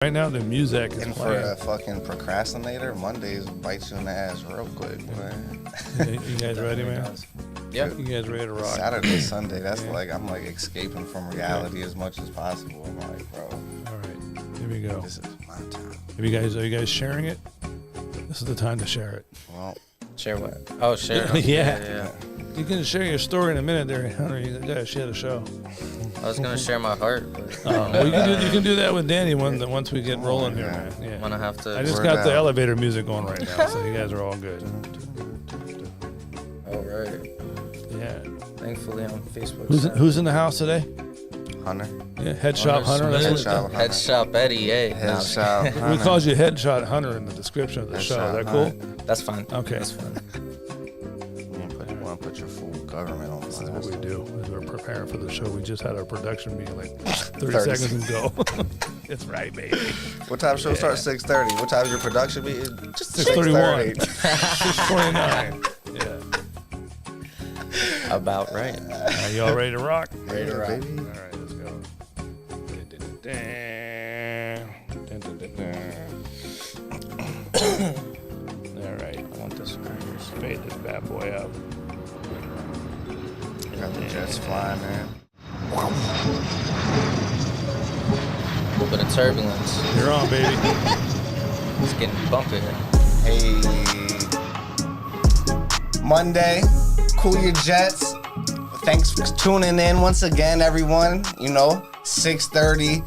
Right now, the music is And for playing. a fucking procrastinator, Mondays bite you in the ass real quick, boy. You guys ready, man? Yeah. You guys ready to rock? Saturday, Sunday, that's Yeah. like, I'm like escaping from reality as much as possible. I'm like, bro, All right, here we go. this is my time. Are you guys sharing it? This is the time to share it. Well, Share what? Oh, share. Yeah. You can share your story in a minute there, Hunter. You gotta share the show. I was gonna share my heart, but Well, you can do that with Danny once we get rolling here, man. I'm Yeah. gonna have to. I just Word got the out. elevator music on right now, so you guys are all good. All right. Yeah. Thankfully, on Facebook. Who's in the house today? Hunter, Yeah, Headshot Hunter. That's what Headshot Hunter. Headshot Betty. Hey, Headshot we Hunter. called you Headshot Hunter in the description of the show. Is that cool? That's fine. Okay. That's fine. You want to put your full government on This is what blast. we do as we're preparing for the show. We just had our production meeting like 30 30 seconds ago. It's right, baby. What time show starts? 6:30. What time is your production meeting? Just 6:31. 6:30. 6:29. Yeah. About right. Are y'all ready to rock? Ready to rock. baby. All right, let's go. All right, I want this crackers. fade this bad boy up. Got the jets flying, man. A little bit of turbulence. You're on, baby. It's getting bumpy. Hey, Monday, cool your jets. Thanks for tuning in once again, everyone. 6:30,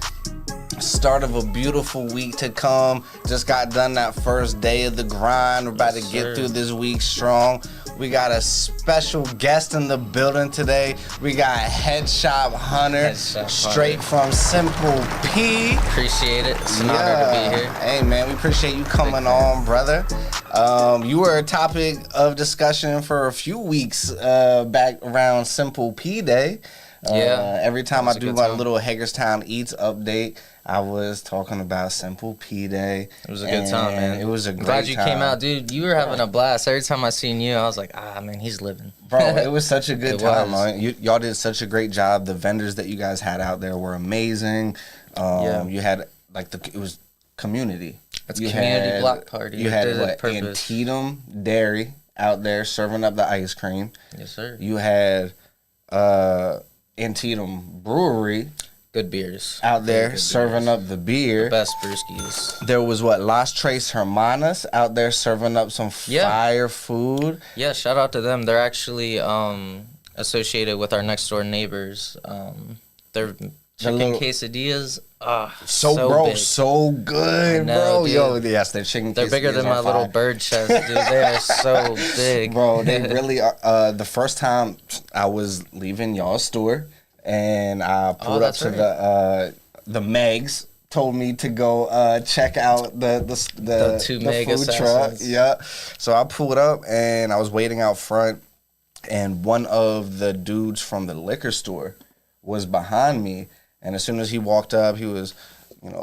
start of a beautiful week to come. Just got done that first day of the grind. We're about Yes, to get sir. through this week strong. We got a special guest in the building today. We got Headshot Hunter, Headshot straight from Simple P. Appreciate it. It's an honor to be here. Hey, man, we appreciate you coming on, brother. You were a topic of discussion for a few weeks back around Simple P Day. Yeah. Every time That was I a do good my time. little Hagerstown Eats update, I was talking about Simple P Day. It was a good time, man. It was a I'm great glad you time. came out, dude. You were having a blast. Every time I seen you, I was like, man, he's living. Bro, it was such a good It time. was. Man. Y'all did such a great job. The vendors that you guys had out there were amazing. Yeah. You had it was community. It's You community had- block party. You It had did what? it purpose. Antietam Dairy out there serving up the ice cream. Yes, sir. You had Antietam Brewery Good beers. out there Good serving beers. up the beer. Best brewskis. There was Las Tres Hermanas out there serving up some Yeah. fire food. Yeah, shout out to them. They're actually associated with our next door neighbors. Their chicken little- quesadillas, So good, I know, bro. dude. Yo, yes, their chicken They're bigger quesadillas than are my little fire. bird chest, dude. They are so big. Bro, they really are. The first time I was leaving y'all's store and I pulled up that's to right. the Megs, told me to go check out the two the Meg food truck. assassins. Yeah. So I pulled up and I was waiting out front, and one of the dudes from the liquor store was behind me. And as soon as he walked up, he was,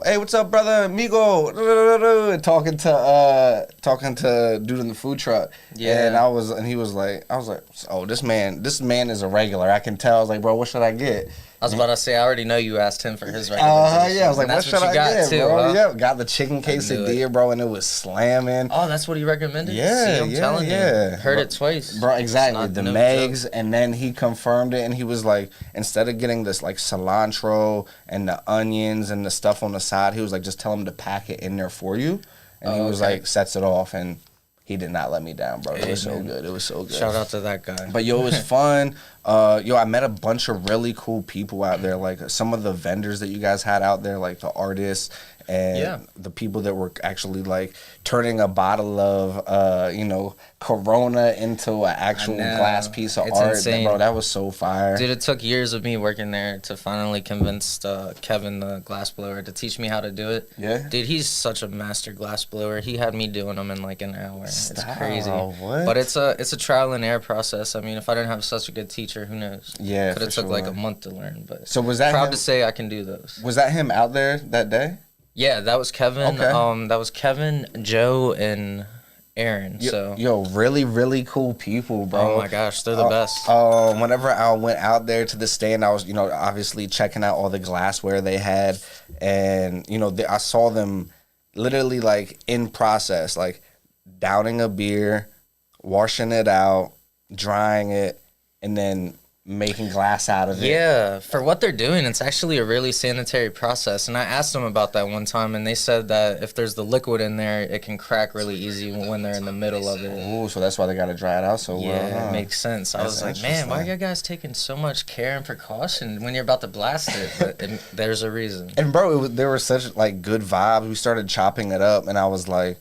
hey, what's up, brother, amigo, and talking to dude in the food truck. Yeah. And he was like, oh, this man is a regular. I can tell. I was like, bro, what should I get? I was about to say, I already know you asked him for his recommendation. Yeah. I was like, And what that's should I you got get, too, bro? huh? Yeah, got the chicken knew quesadilla, bro, and it was slamming. Oh, that's what he recommended? Yeah, See, I'm yeah, telling yeah. you. Heard it twice. Bro, exactly. It's The not no Megs, joke. and then he confirmed it, and he was like, instead of getting this like cilantro and the onions and the stuff on the side, he was like, just tell him to pack it in there for you. And he was okay. like, sets it off, and he did not let me down, bro. It was so Amen. good. It was so good. Shout out to that guy. But yo, it was fun. I met a bunch of really cool people out there. Like some of the vendors that you guys had out there, like the artists and Yeah. the people that were actually like turning a bottle of, Corona into an actual know. glass piece of It's art. insane. Bro, that was so fire. Dude, it took years of me working there to finally convince Kevin, the glass blower, to teach me how to do it. Yeah. Dude, he's such a master glass blower. He had me doing them in like an hour. It's Stop, crazy. what? But it's a trial and error process. I mean, if I didn't have such a good teacher, who knows? Yeah, Could have for took like sure. a month to learn. But So was that proud him? to say I can do those. Was that him out there that day? Yeah, that was Kevin. Okay. That was Kevin, Joe, and Aaron. So Yo, really, really cool people, bro. oh my gosh, they're the best. Whenever I went out there to the stand, I was, obviously checking out all the glassware they had, and I saw them literally like in process, like downing a beer, washing it out, drying it, and then making glass out of it. Yeah, for what they're doing, it's actually a really sanitary process. And I asked them about that one time, and they said that if there's the liquid in there, it can crack really easy when they're in the middle of it. Ooh, so that's why they got to dry it out so well. Yeah, huh? it makes sense. I was like, man, why are you guys taking so much care and precaution when you're about to blast it? But there's a reason. And bro, there were such like good vibes. We started chopping it up, and I was like,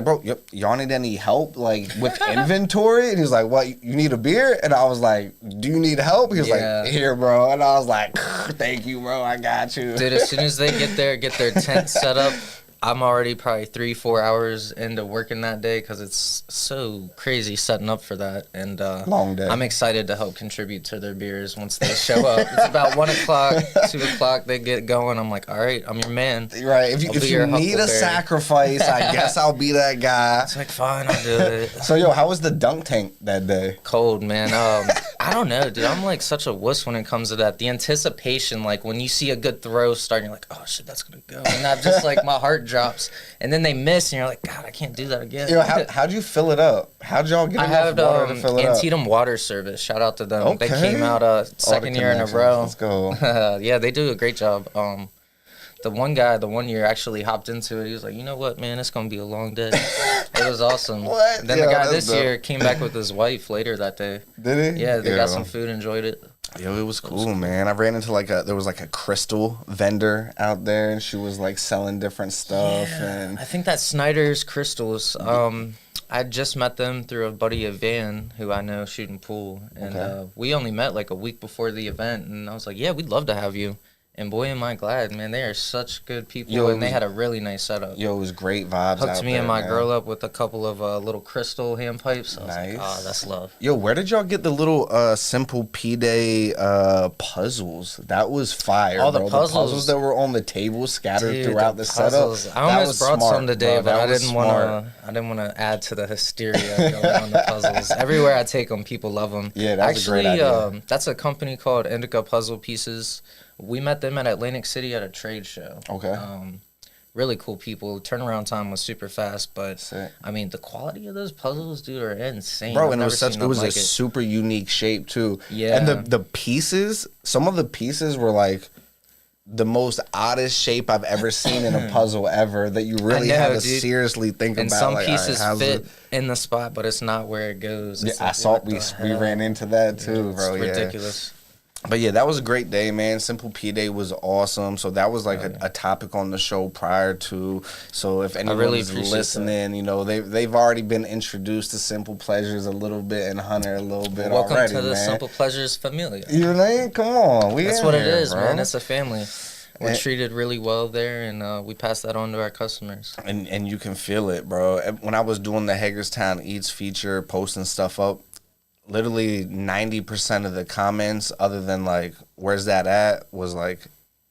bro, y'all need any help like with inventory? And he was like, what, you need a beer? And I was like, do you need help? He was like, here, bro. And I was like, thank you, bro. I got you. Dude, as soon as they get their tent set up, I'm already probably 3-4 hours into working that day because it's so crazy setting up for that. And long day. I'm excited to help contribute to their beers once they show up. It's about 1 o'clock, 2 o'clock, they get going. I'm like, all right, I'm your man. Right. If you need a sacrifice, I guess I'll be that guy. It's like, fine, I'll do it. So, yo, how was the dunk tank that day? Cold, man. I don't know, dude. I'm like such a wuss when it comes to that. The anticipation, like when you see a good throw starting, you're like, oh shit, that's gonna go. And that just like my heart drops. And then they miss, and you're like, God, I can't do that again. Yo, how'd you fill it up? How'd y'all get enough water to fill it up? Antietam Water Service. Shout out to them. Okay. They came out second year in a row. Let's go. Yeah, they do a great job. The one guy, the one year actually hopped into it. He was like, you know what, man, it's going to be a long day. It was awesome. What? Then the guy this year came back with his wife later that day. Did he? Yeah, they got some food, enjoyed it. Yo, it was cool, man. I ran into there was like a crystal vendor out there, and she was like selling different stuff. Yeah, and I think that's Snyder's Crystals. I just met them through a buddy of Van who I know shooting pool, and we only met like a week before the event, and I was like, yeah, we'd love to have you. And boy, am I glad, man. They are such good people, and they had a really nice setup. Yo, it was great vibes Hooked out me there, and my man. girl up with a couple of little crystal hand pipes. I was Nice. like, oh, that's love. Yo, where did y'all get the little Simple P-Day puzzles? That was fire, All the bro. puzzles. The puzzles that were on the table scattered Dude, throughout the puzzles. setup. I almost brought smart, some today, bro. but I That was didn't smart. want to add to the hysteria going on the puzzles. Everywhere I take them, people love them. Yeah, that's a great idea. That's a company called Indica Puzzle Pieces. We met them at Atlantic City at a trade show. Okay. Really cool people. Turnaround time was super fast, but Sick. I mean, the quality of those puzzles, dude, are insane. Bro, I've and it never was seen it was nothing a like it. super unique shape too. Yeah. And the pieces, some of the pieces were like the most oddest shape I've ever seen in a puzzle ever, that you really know, had to dude. seriously think And about. some like, pieces all right, how's fit it- in the spot, but it's not where it goes. Yeah, It's I like, saw what we the we hell? ran into that too, It's bro. Yeah. ridiculous. But yeah, that was a great day, man. Simple P Day was awesome. So that was like a topic on the show prior to. So if anyone really is appreciate listening, they've already been introduced to Simple Pleasures a little bit and Hunter a little bit Welcome already, to the man. Simple Pleasures Familia. You know what I mean? Come on, That's in what it here, is, bro. man. It's a family. We're And- treated really well there, and we pass that on to our customers. And you can feel it, bro. When I was doing the Hagerstown Eats feature, posting stuff up, literally 90% of the comments, other than like, where's that at, was like,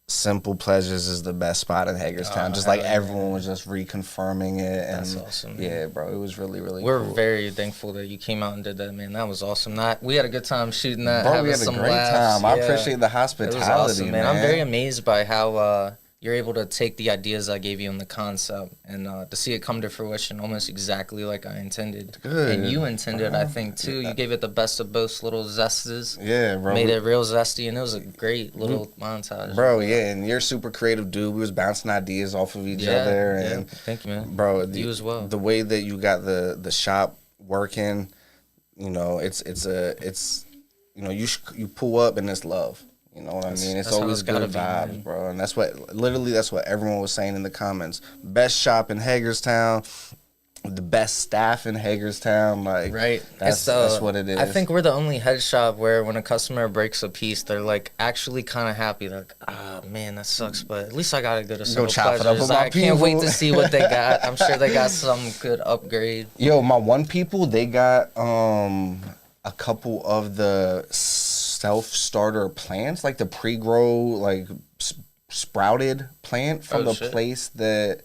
Simple Pleasures is the best spot in Hagerstown. Just like everyone was just reconfirming it. And That's awesome, man. Yeah, bro. It was really, really We're cool. very thankful that you came out and did that, man. That was awesome. We had a good time shooting that. Bro, having we had a some great laughs. time. I Yeah. appreciate the It hospitality, was awesome, man. I'm very amazed by how you're able to take the ideas I gave you in the concept and to see it come to fruition almost exactly like I intended. Good. And you intended, I think, too. You gave it the best of both little zestes. Yeah, bro. Made it real zesty, and it was a great little montage. Bro, yeah, and you're a super creative dude. We was bouncing ideas off of each other, and Thank you, man. bro, You as well. The way that you got the shop working, it's you pull up and it's love. You know what I mean? It's that's how always it's gotta good be, vibes, man. bro. And that's what everyone was saying in the comments. Best shop in Hagerstown, the best staff in Hagerstown. Like, Right. That's what it is. I think we're the only head shop where when a customer breaks a piece, they're like actually kind of happy. They're like, ah, man, that sucks, but at least I got to go to Simple chop it up Pleasures. with my I can't wait people. to see what they got. I'm sure they got some good upgrade. Yo, my one people, they got a couple of the self-starter plants, like the pre-grow, like sprouted plant from Oh, the shit. place that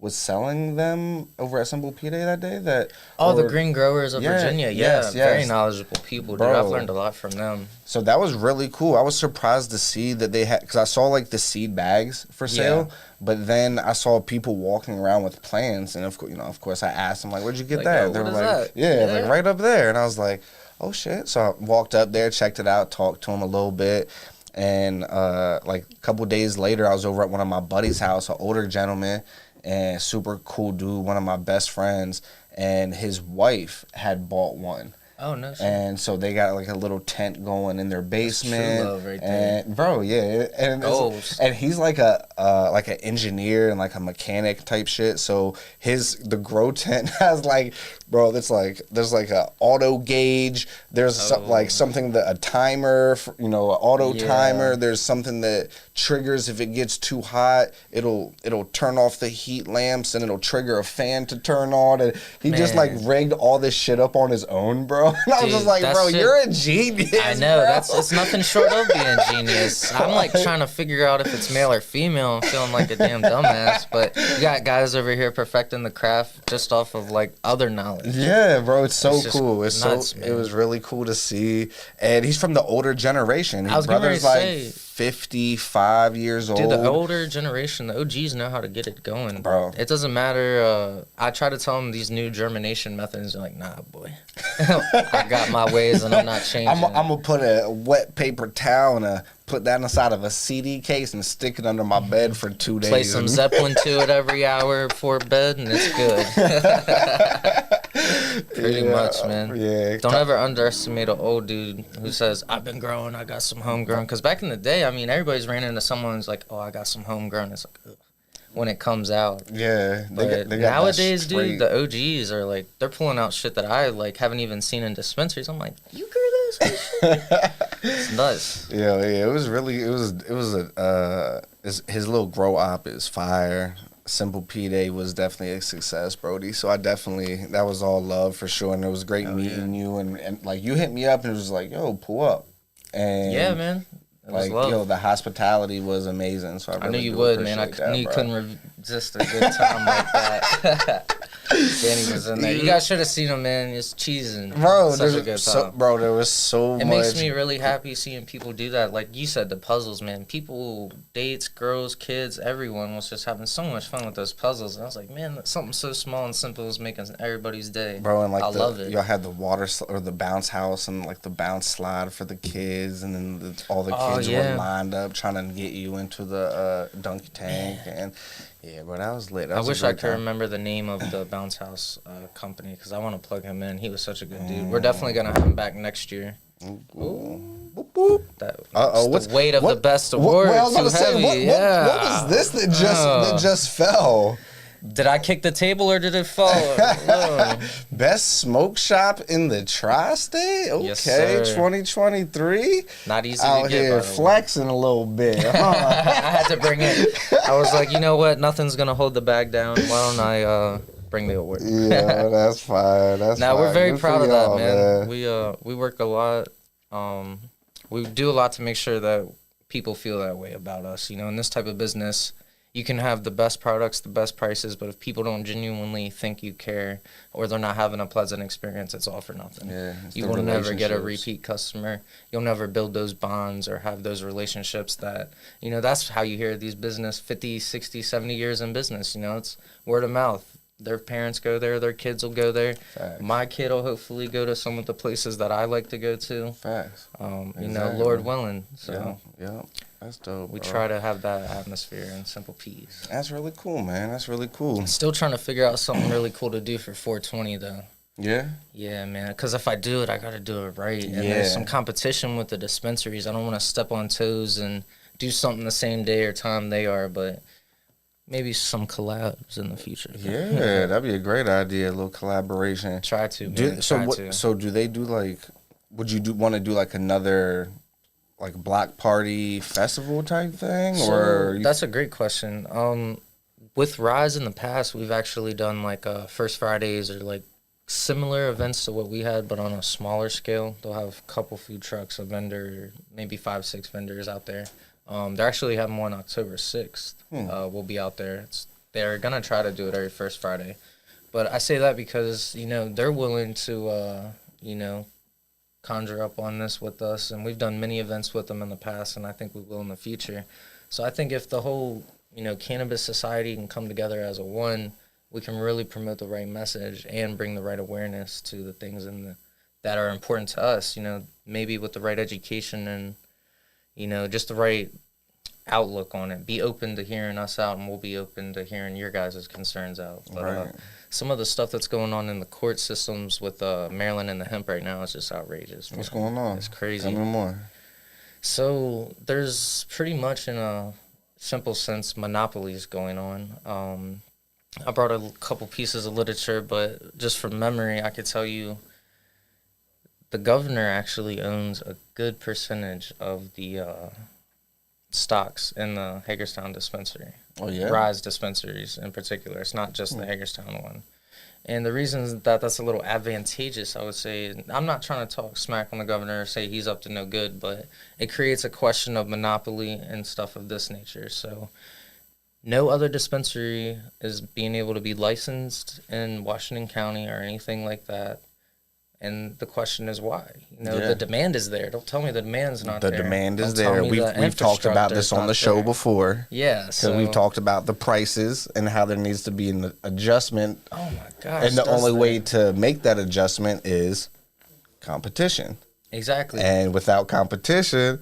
was selling them over at Simple P Day that day. The Green Growers of Virginia. Yes, Very knowledgeable people, dude. Bro. I've learned a lot from them. So that was really cool. I was surprised to see that they had, because I saw like the seed bags for sale, but then I saw people walking around with plants, and of course, I asked them like, "Where'd you get Like, that?" yo, They were what is like, that? "Yeah, like right up there," and I was like, "Oh shit!" So I walked up there, checked it out, talked to him a little bit. And like a couple days later, I was over at one of my buddy's house, an older gentleman, and super cool dude, one of my best friends, and his wife had bought one. Oh, no shit. And so they got like a little tent going in their basement. That's true love right there. And bro, yeah, and he's like like an engineer and like a mechanic type shit. So the grow tent has like, bro, there's like a auto gauge. There's something that a timer, an auto timer. There's something that triggers if it gets too hot. It'll turn off the heat lamps and it'll trigger a fan to turn on. And he just like rigged all this shit up on his own, bro. And I was just like, bro, you're a genius. I know, bro. it's nothing short of being genius. I'm like trying to figure out if it's male or female. I'm feeling like a damn dumbass. But you got guys over here perfecting the craft just off of like other knowledge. Yeah, bro, it's so cool. It's nuts, it was really cool to see. And he's from the older generation. His brother's like 55 years old. Dude, the older generation, the OGs know how to get it going. Bro. It doesn't matter. I try to tell them these new germination methods. They're like, nah, boy. I got my ways and I'm not changing. I'm going to put a wet paper towel and put that inside of a CD case and stick it under my bed for 2 days. Play some Zeppelin to it every hour before bed and it's good. Pretty much, man. Yeah. Don't ever underestimate an old dude who says, I've been growing, I got some homegrown. Because back in the day, I mean, everybody's ran into someone who's like, oh, I got some homegrown. It's like, ugh, when it comes out. Yeah. But nowadays, dude, the OGs are like, they're pulling out shit that I like haven't even seen in dispensaries. I'm like, you grew this? It's nuts. Yeah, it was his little grow op is fire. Simple P Day was definitely a success, Brody. So that was all love for sure. And it was great meeting you. And like, you hit me up and it was like, yo, pull up. And yeah, man. It was like, love. yo, the hospitality was amazing. So I knew you would, man. I knew you couldn't resist a good time like that. Danny was in there. You guys should have seen him, man. It's cheesing. Bro, such a good time. There was so much. It makes me really happy seeing people do that. Like you said, the puzzles, man. People, dates, girls, kids, everyone was just having so much fun with those puzzles. And I was like, man, something so small and simple is making everybody's day. Bro, and like I love it. Y'all had the water or the bounce house and like the bounce slide for the kids, and then all the kids were lined up trying to get you into the donkey tank. And yeah, bro, that was lit. I wish I could remember the name of the bounce house company because I want to plug him in. He was such a good dude. We're definitely gonna have him back next year. Ooh. Boop, boop. What's the weight of the best award? Too heavy. What was this that just fell? Did I kick the table or did it fall? Best smoke shop in the tri-state? Okay, Yes, sir. 2023. Not easy out to get, here by the way. flexing a little bit. Huh? I had to bring it. I was like, you know what? Nothing's gonna hold the bag down. Why don't I bring the award? Yeah, that's fine. Now we're very proud of that, man. We work a lot. We do a lot to make sure that people feel that way about us. You know, in this type of business, you can have the best products, the best prices, but if people don't genuinely think you care or they're not having a pleasant experience, it's all for nothing. Yeah, you will never get a repeat customer. You'll never build those bonds or have those relationships that, you know, that's how you hear these business 50, 60, 70 years in business. You know, it's word of mouth. Their parents go there, their kids will go there. Facts. My kid will hopefully go to some of the places that I like to go to. Facts. You know, Lord willing. So yeah. That's dope. we try to have that atmosphere in Simple Peas. That's really cool, man. That's really cool. Still trying to figure out something really cool to do for 420 though. Yeah? Yeah, man. Because if I do it, I got to do it right. And there's some competition with the dispensaries. I don't want to step on toes and do something the same day or time they are, but maybe some collabs in the future. Yeah, that'd be a great idea, a little collaboration. Try to, man. So do they do like, would you want to do like another like block party festival type thing? Or that's a great question. With Rise in the past, we've actually done like First Fridays or like similar events to what we had, but on a smaller scale. They'll have a couple food trucks, a vendor, maybe 5-6 vendors out there. They're actually having one October 6th. We'll be out there. It's they're gonna try to do it every first Friday. But I say that because, they're willing to, conjure up on this with us, and we've done many events with them in the past, and I think we will in the future. So I think if the whole, cannabis society can come together as a one, we can really promote the right message and bring the right awareness to the things that are important to us, maybe with the right education and, just the right outlook on it. Be open to hearing us out, and we'll be open to hearing your guys' concerns out. But Right. some of the stuff that's going on in the court systems with Maryland and the hemp right now is just outrageous. What's man. going on? It's crazy. Tell me more. So there's pretty much, in a simple sense, monopolies going on. I brought a couple pieces of literature, but just from memory, I could tell you the governor actually owns a good percentage of the stocks in the Hagerstown dispensary. Oh, yeah? Rise dispensaries in particular. It's not just the Hagerstown one. And the reason that that's a little advantageous, I would say, I'm not trying to talk smack on the governor or say he's up to no good, but it creates a question of monopoly and stuff of this nature. So no other dispensary is being able to be licensed in Washington County or anything like that. And the question is why? Yeah. The demand is there. Don't tell me the demand's not The there. demand is Don't tell there. me We've the talked about infrastructure's this on not the show there. before. Yeah, Because so we've talked about the prices and how there needs to be an adjustment. Oh my gosh. And the does only that. way to make that adjustment is competition. Exactly. And without competition,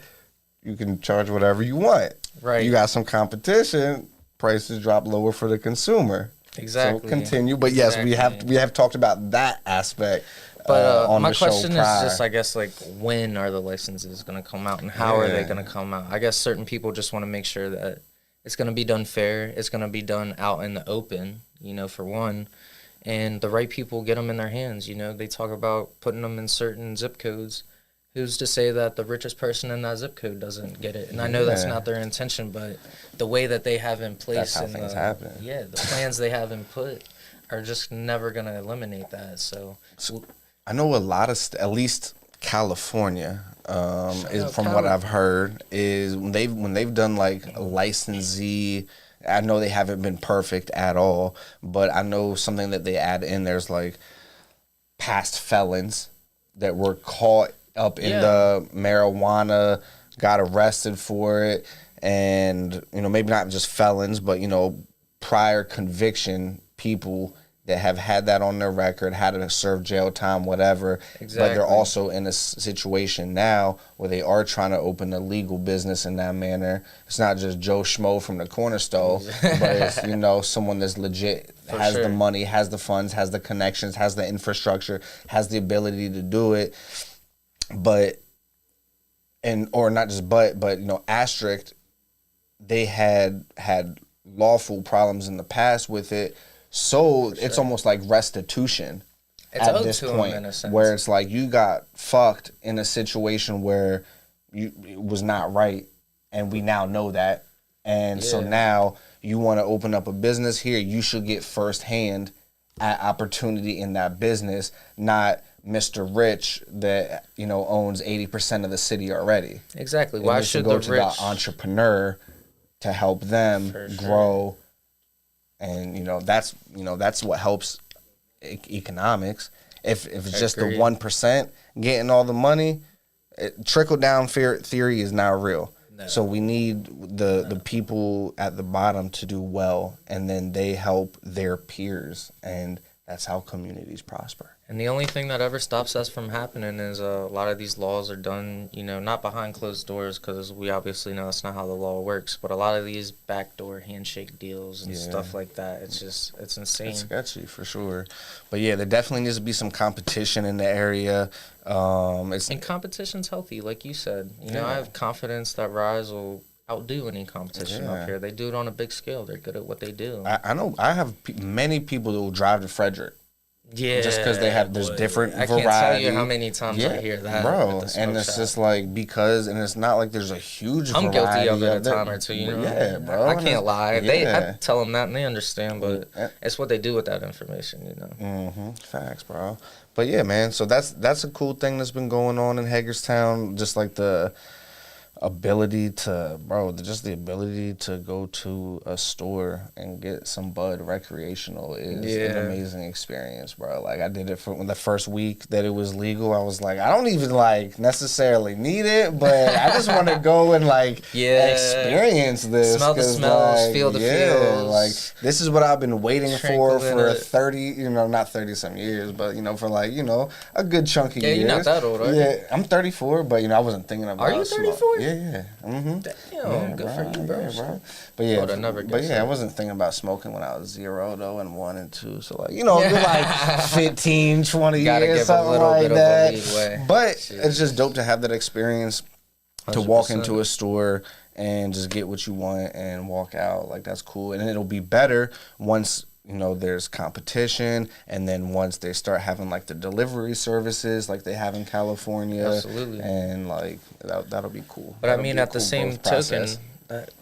you can charge whatever you want. Right. You got some competition, prices drop lower for the consumer. Exactly. So continue. But yes, Exactly. we have talked about that aspect. But on my the show question is prior. just, I guess, like, when are the licenses going to come out and how are they Yeah. going to come out? I guess certain people just want to make sure that it's going to be done fair. It's going to be done out in the open, for one. And the right people get them in their hands. They talk about putting them in certain zip codes. Who's to say that the richest person in that zip code doesn't get it? And I know that's Yeah. not their intention, but the way that they have in place, That's how and things the, happen. yeah, the plans they have in put are just never going to eliminate that. So I know a lot of, at least California, is out from Cali. what I've heard, is when they've done like a licensee. I know they haven't been perfect at all, but I know something that they add in. There's like past felons that were caught up in Yeah. the marijuana, got arrested for it, and maybe not just felons, but prior conviction people that have had that on their record, had to serve jail time, whatever. But Exactly. they're also in a situation now where they are trying to open a legal business in that manner. It's not just Joe Schmo from the corner store, but it's, someone that's legit, For has sure. the money, has the funds, has the connections, has the infrastructure, has the ability to do it. But, or not just but, asterisk, they had lawful problems in the past with it. So it's almost like restitution It's at owed this to 'em point, in a sense. where it's like you got fucked in a situation where it was not right, and we now know that, and so Yeah. now you want to open up a business here. You should get firsthand at opportunity in that business, not Mr. Rich that owns 80% of the city already. exactly. It Why needs to should go the to rich? the entrepreneur to help them For sure. grow, and that's what helps economics. If it's just the Agreed. 1% getting all the money, trickle down theory is not real. No. So we need the people at the bottom to do well, and then they help their peers, and that's how communities prosper. And the only thing that ever stops us from happening is a lot of these laws are done, not behind closed doors, because we obviously know that's not how the law works. But a lot of these backdoor handshake deals and Yeah. stuff like that, it's insane. It's sketchy for sure, but yeah, there definitely needs to be some competition in the area. And competition's healthy, like you said. Yeah. I have confidence that Rise will outdo any competition Yeah. up here. They do it on a big scale. They're good at what they do. I know I have many people that will drive to Frederick Yeah, just because there's boy. different I variety. can't tell you how many times I hear that, bro. with the And smoke it's shop. just like and it's not like there's a huge. I'm guilty of it a it. time or two. Yeah, bro. I can't lie. I Yeah. tell them that and they understand, but Yeah. it's what they do with that information. Facts, bro. But yeah, man. So that's a cool thing that's been going on in Hagerstown. Just like the ability to, bro, just the ability to go to a store and get some bud recreational is an amazing experience, bro. Like, I did it for the first week that it was legal. I was like, I don't even like necessarily need it, but I just want to go and like experience this. Smell the smells, like, feel the feels. Like, this is what I've been waiting for it. 30, not 30 some years, but for like, a good chunk of years. Yeah, you're not that old, are you? Yeah, I'm 34, but I wasn't thinking about. Are you 34? Yeah. Mm-hmm. Damn, good for you, bro. Yeah, bro. But yeah, But I wasn't thinking about smoking when I was 0 though, and 1 and 2. So like, like 15, 20 Gotta years, give something a little like bit that. of a leeway. But Shit. it's just dope to have that experience, to 100%. walk into a store and just get what you want and walk out. Like, that's cool, and it'll be better once there's competition, and then once they start having like the delivery services like they have in California. Absolutely. And like that'll be cool. But That'll I mean, be a at the cool same growth token, process.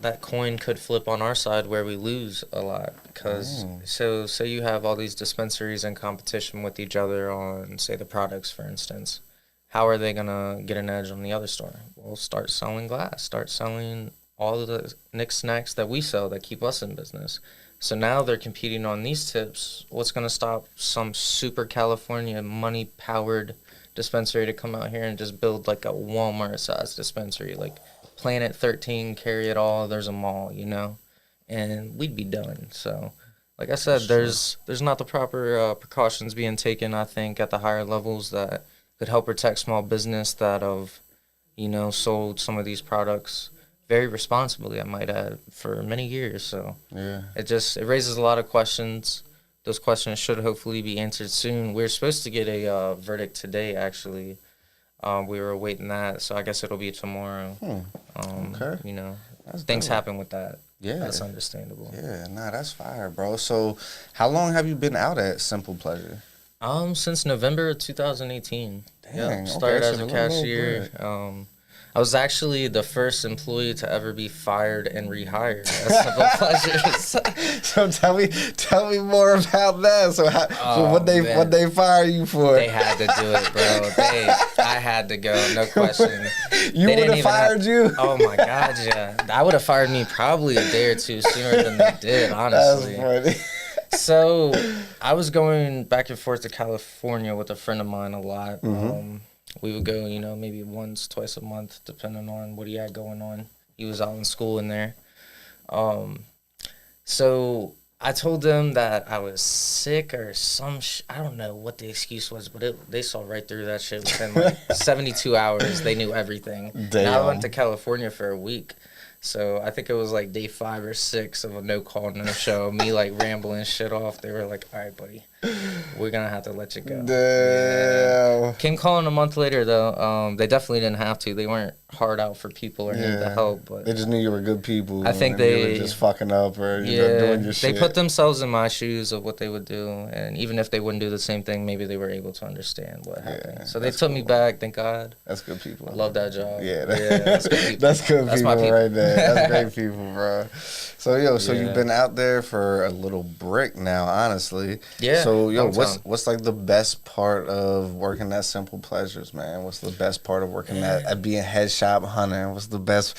that coin could flip on our side where we lose a lot because so you have all these dispensaries in competition with each other on, say, the products, for instance. How are they gonna get an edge on the other store? Well, start selling glass, start selling all of the knickknacks that we sell that keep us in business. So now they're competing on these tips. What's going to stop some super California money-powered dispensary to come out here and just build like a Walmart-sized dispensary, like Planet 13, carry it all, there's a mall, and we'd be done. So, like I said, there's not the proper precautions being taken, I think, at the higher levels that could help protect small business that have, sold some of these products very responsibly, I might add, for many years. So it raises a lot of questions. Those questions should hopefully be answered soon. We're supposed to get a verdict today, actually. We were awaiting that, so I guess it'll be tomorrow. Okay. Things happen with that. Yeah. That's understandable. Yeah, that's fire, bro. So how long have you been out at Simple Pleasure? Since November of 2018. Dang, Started okay, as so a a little cashier. I was actually the first employee to ever be fired and rehired at Simple Pleasures. So tell me more about that. So what they fire you for? They had to do it, bro. I had to go, no question. You would have fired you? Oh my God, yeah. I would have fired me probably a day or two sooner than they did, honestly. That's funny. So I was going back and forth to California with a friend of mine a lot. We would go, maybe once, twice a month, depending on what he had going on. He was out in school in there. So I told them that I was sick or I don't know what the excuse was, but they saw right through that shit within like 72 hours. They knew everything. Damn. And I went to California for a week. So I think it was like day 5 or 6 of a no call, no show. Me like rambling shit off. They were like, "All right, buddy, we're gonna have to let you go." Damn. Yeah. Came calling a month later though. They definitely didn't have to. They weren't hard out for people or needed the help. But they just knew you were good people. I think they were just fucking up or doing your shit. They put themselves in my shoes of what they would do, and even if they wouldn't do the same thing, maybe they were able to understand what happened. So they took me back. Thank God. That's good people. I love that job. Yeah, that's good people. That's good That's people, my people right there. That's great people, bro. So you've been out there for a little brick now, honestly. Yeah. So what's like the best part of working at Simple Pleasures, man? What's the best part of working at being head shop hunter? What's the best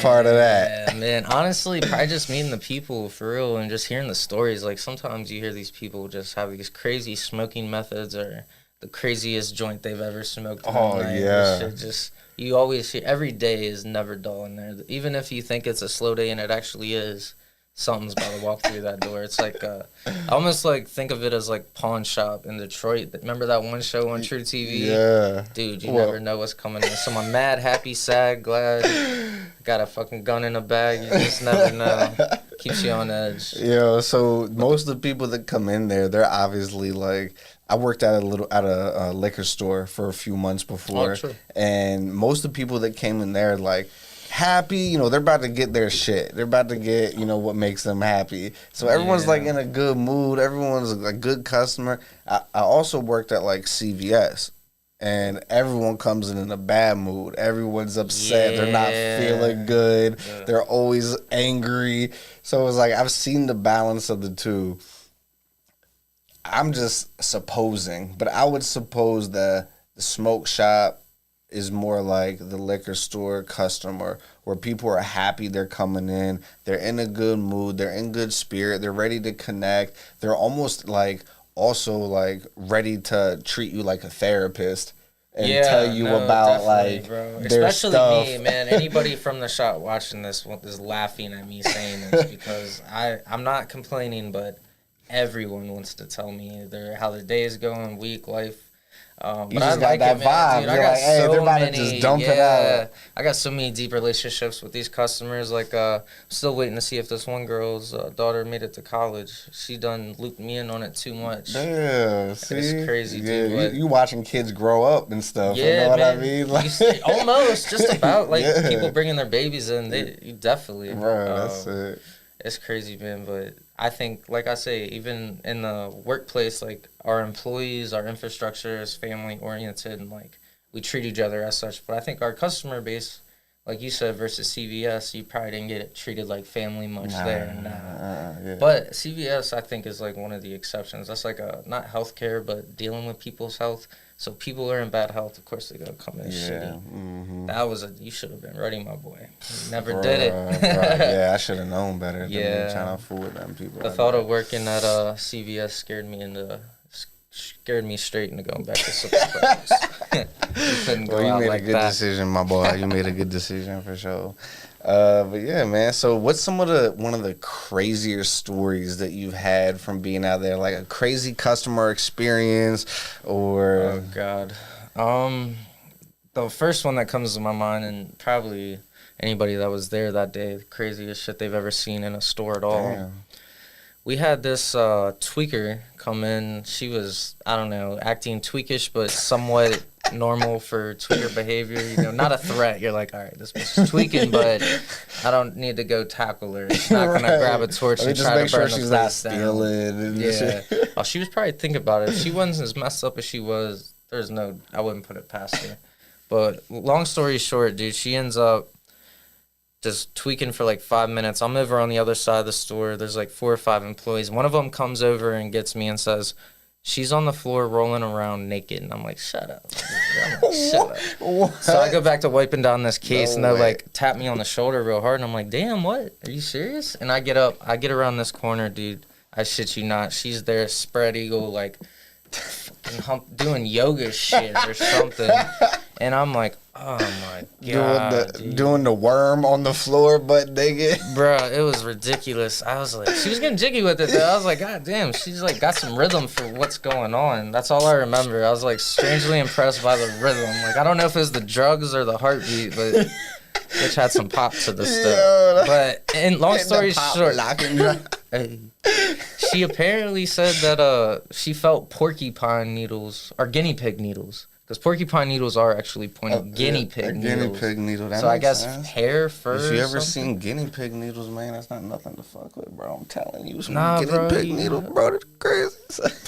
part of that? Yeah, man. Honestly, probably just meeting the people for real and just hearing the stories. Like sometimes you hear these people just have these crazy smoking methods or the craziest joint they've ever smoked. Oh yeah. This shit you always hear, every day is never dull in there. Even if you think it's a slow day and it actually is, something's about to walk through that door. It's like, I almost like think of it as like Pawn Shop in Detroit. Remember that one show on True TV? Yeah. Dude, you never know what's coming in. Someone mad, happy, sad, glad, got a fucking gun in a bag. You just never know. Keeps you on edge. Yeah, so most of the people that come in there, they're obviously like, I worked at a liquor store for a few months before, and most of the people that came in there like happy, they're about to get their shit. They're about to get, what makes them happy. So everyone's like in a good mood. Everyone's a good customer. I also worked at like CVS. And everyone comes in a bad mood. Everyone's upset. Yeah. They're not feeling good. Yeah. They're always angry. So it was like I've seen the balance of the two. I'm just supposing, but I would suppose that the smoke shop is more like the liquor store customer, where people are happy they're coming in, they're in a good mood, they're in good spirit, they're ready to connect, they're almost like also like ready to treat you like a therapist and tell you about like bro. their Especially stuff. me, man. Anybody from the shop watching this is laughing at me saying this because I'm not complaining, but everyone wants to tell me how their day is going, week, life. But You I just got like that it, man. vibe. Dude, You're I got like, hey, so they're about to many. just dump it out. I got so many deep relationships with these customers. Like, still waiting to see if this one girl's daughter made it to college. She done looped me in on it too much. Yeah, see? It's crazy, yeah, dude. you watching kids grow up and stuff. Yeah, you know what man. I mean? Almost just about like Yeah. people bringing their babies in. You definitely, Bro, that's it. It's crazy, man. But I think, like I say, even in the workplace, like our employees, our infrastructure is family oriented, and like we treat each other as such. But I think our customer base, like you said, versus CVS, you probably didn't get it treated like family much there. Yeah. But CVS, I think, is like one of the exceptions. That's like not healthcare, but dealing with people's health. So people are in bad health. Of course, they're gonna come in shitty. Mm-hmm. That was you should have been ready, my boy. You never did it. Yeah, I should have known better than Yeah. me trying to fool with them people. The thought of working at CVS scared me straight into going back to Superflex. You couldn't go Well, you out made like a good that. decision, my boy. You made a good decision for sure. But yeah, man. So, what's one of the crazier stories that you've had from being out there? Like a crazy customer experience, or Oh God. The first one that comes to my mind, and probably anybody that was there that day, the craziest shit they've ever seen in a store at all. Damn. We had this tweaker come in. She was, I don't know, acting tweakish, but somewhat normal for tweaker behavior. You know, not a threat. You're like, all right, this bitch is tweaking, but I don't need to go tackle her. She's not gonna Right. grab a torch Let me and just try make to burn sure the she's not place down. stealing. And Yeah. shit. Oh, she was probably thinking about it. If she wasn't as messed up as she was, I wouldn't put it past her. But long story short, dude, she ends up just tweaking for like 5 minutes. I'm over on the other side of the store. There's like 4 or 5 employees. One of them comes over and gets me and says, she's on the floor rolling around naked. And I'm like, shut up. I'm like, shut up. What? So I go back to wiping down this case, No and they way. like tap me on the shoulder real hard, and I'm like, damn, what? Are you serious? And I get up, I get around this corner, dude. I shit you not. She's there, spread eagle, like fucking doing yoga shit or something. And I'm like, oh my God. Doing the worm on the floor, butt naked. Bruh, it was ridiculous. I was like, she was getting jiggy with it though. I was like, God damn, she's like got some rhythm for what's going on. That's all I remember. I was like strangely impressed by the rhythm. Like, I don't know if it was the drugs or the heartbeat, but bitch had some pop to the stuff. But and long story short, she apparently said that she felt porcupine needles or guinea pig needles. Because porcupine needles are actually pointed guinea pig needles. Guinea pig needle. That So I makes guess sense. hair, fur. If you ever something? seen guinea pig needles, man, that's not nothing to fuck with, bro. I'm telling you, some Nah, guinea bro, pig you- needle, bro, that's crazy.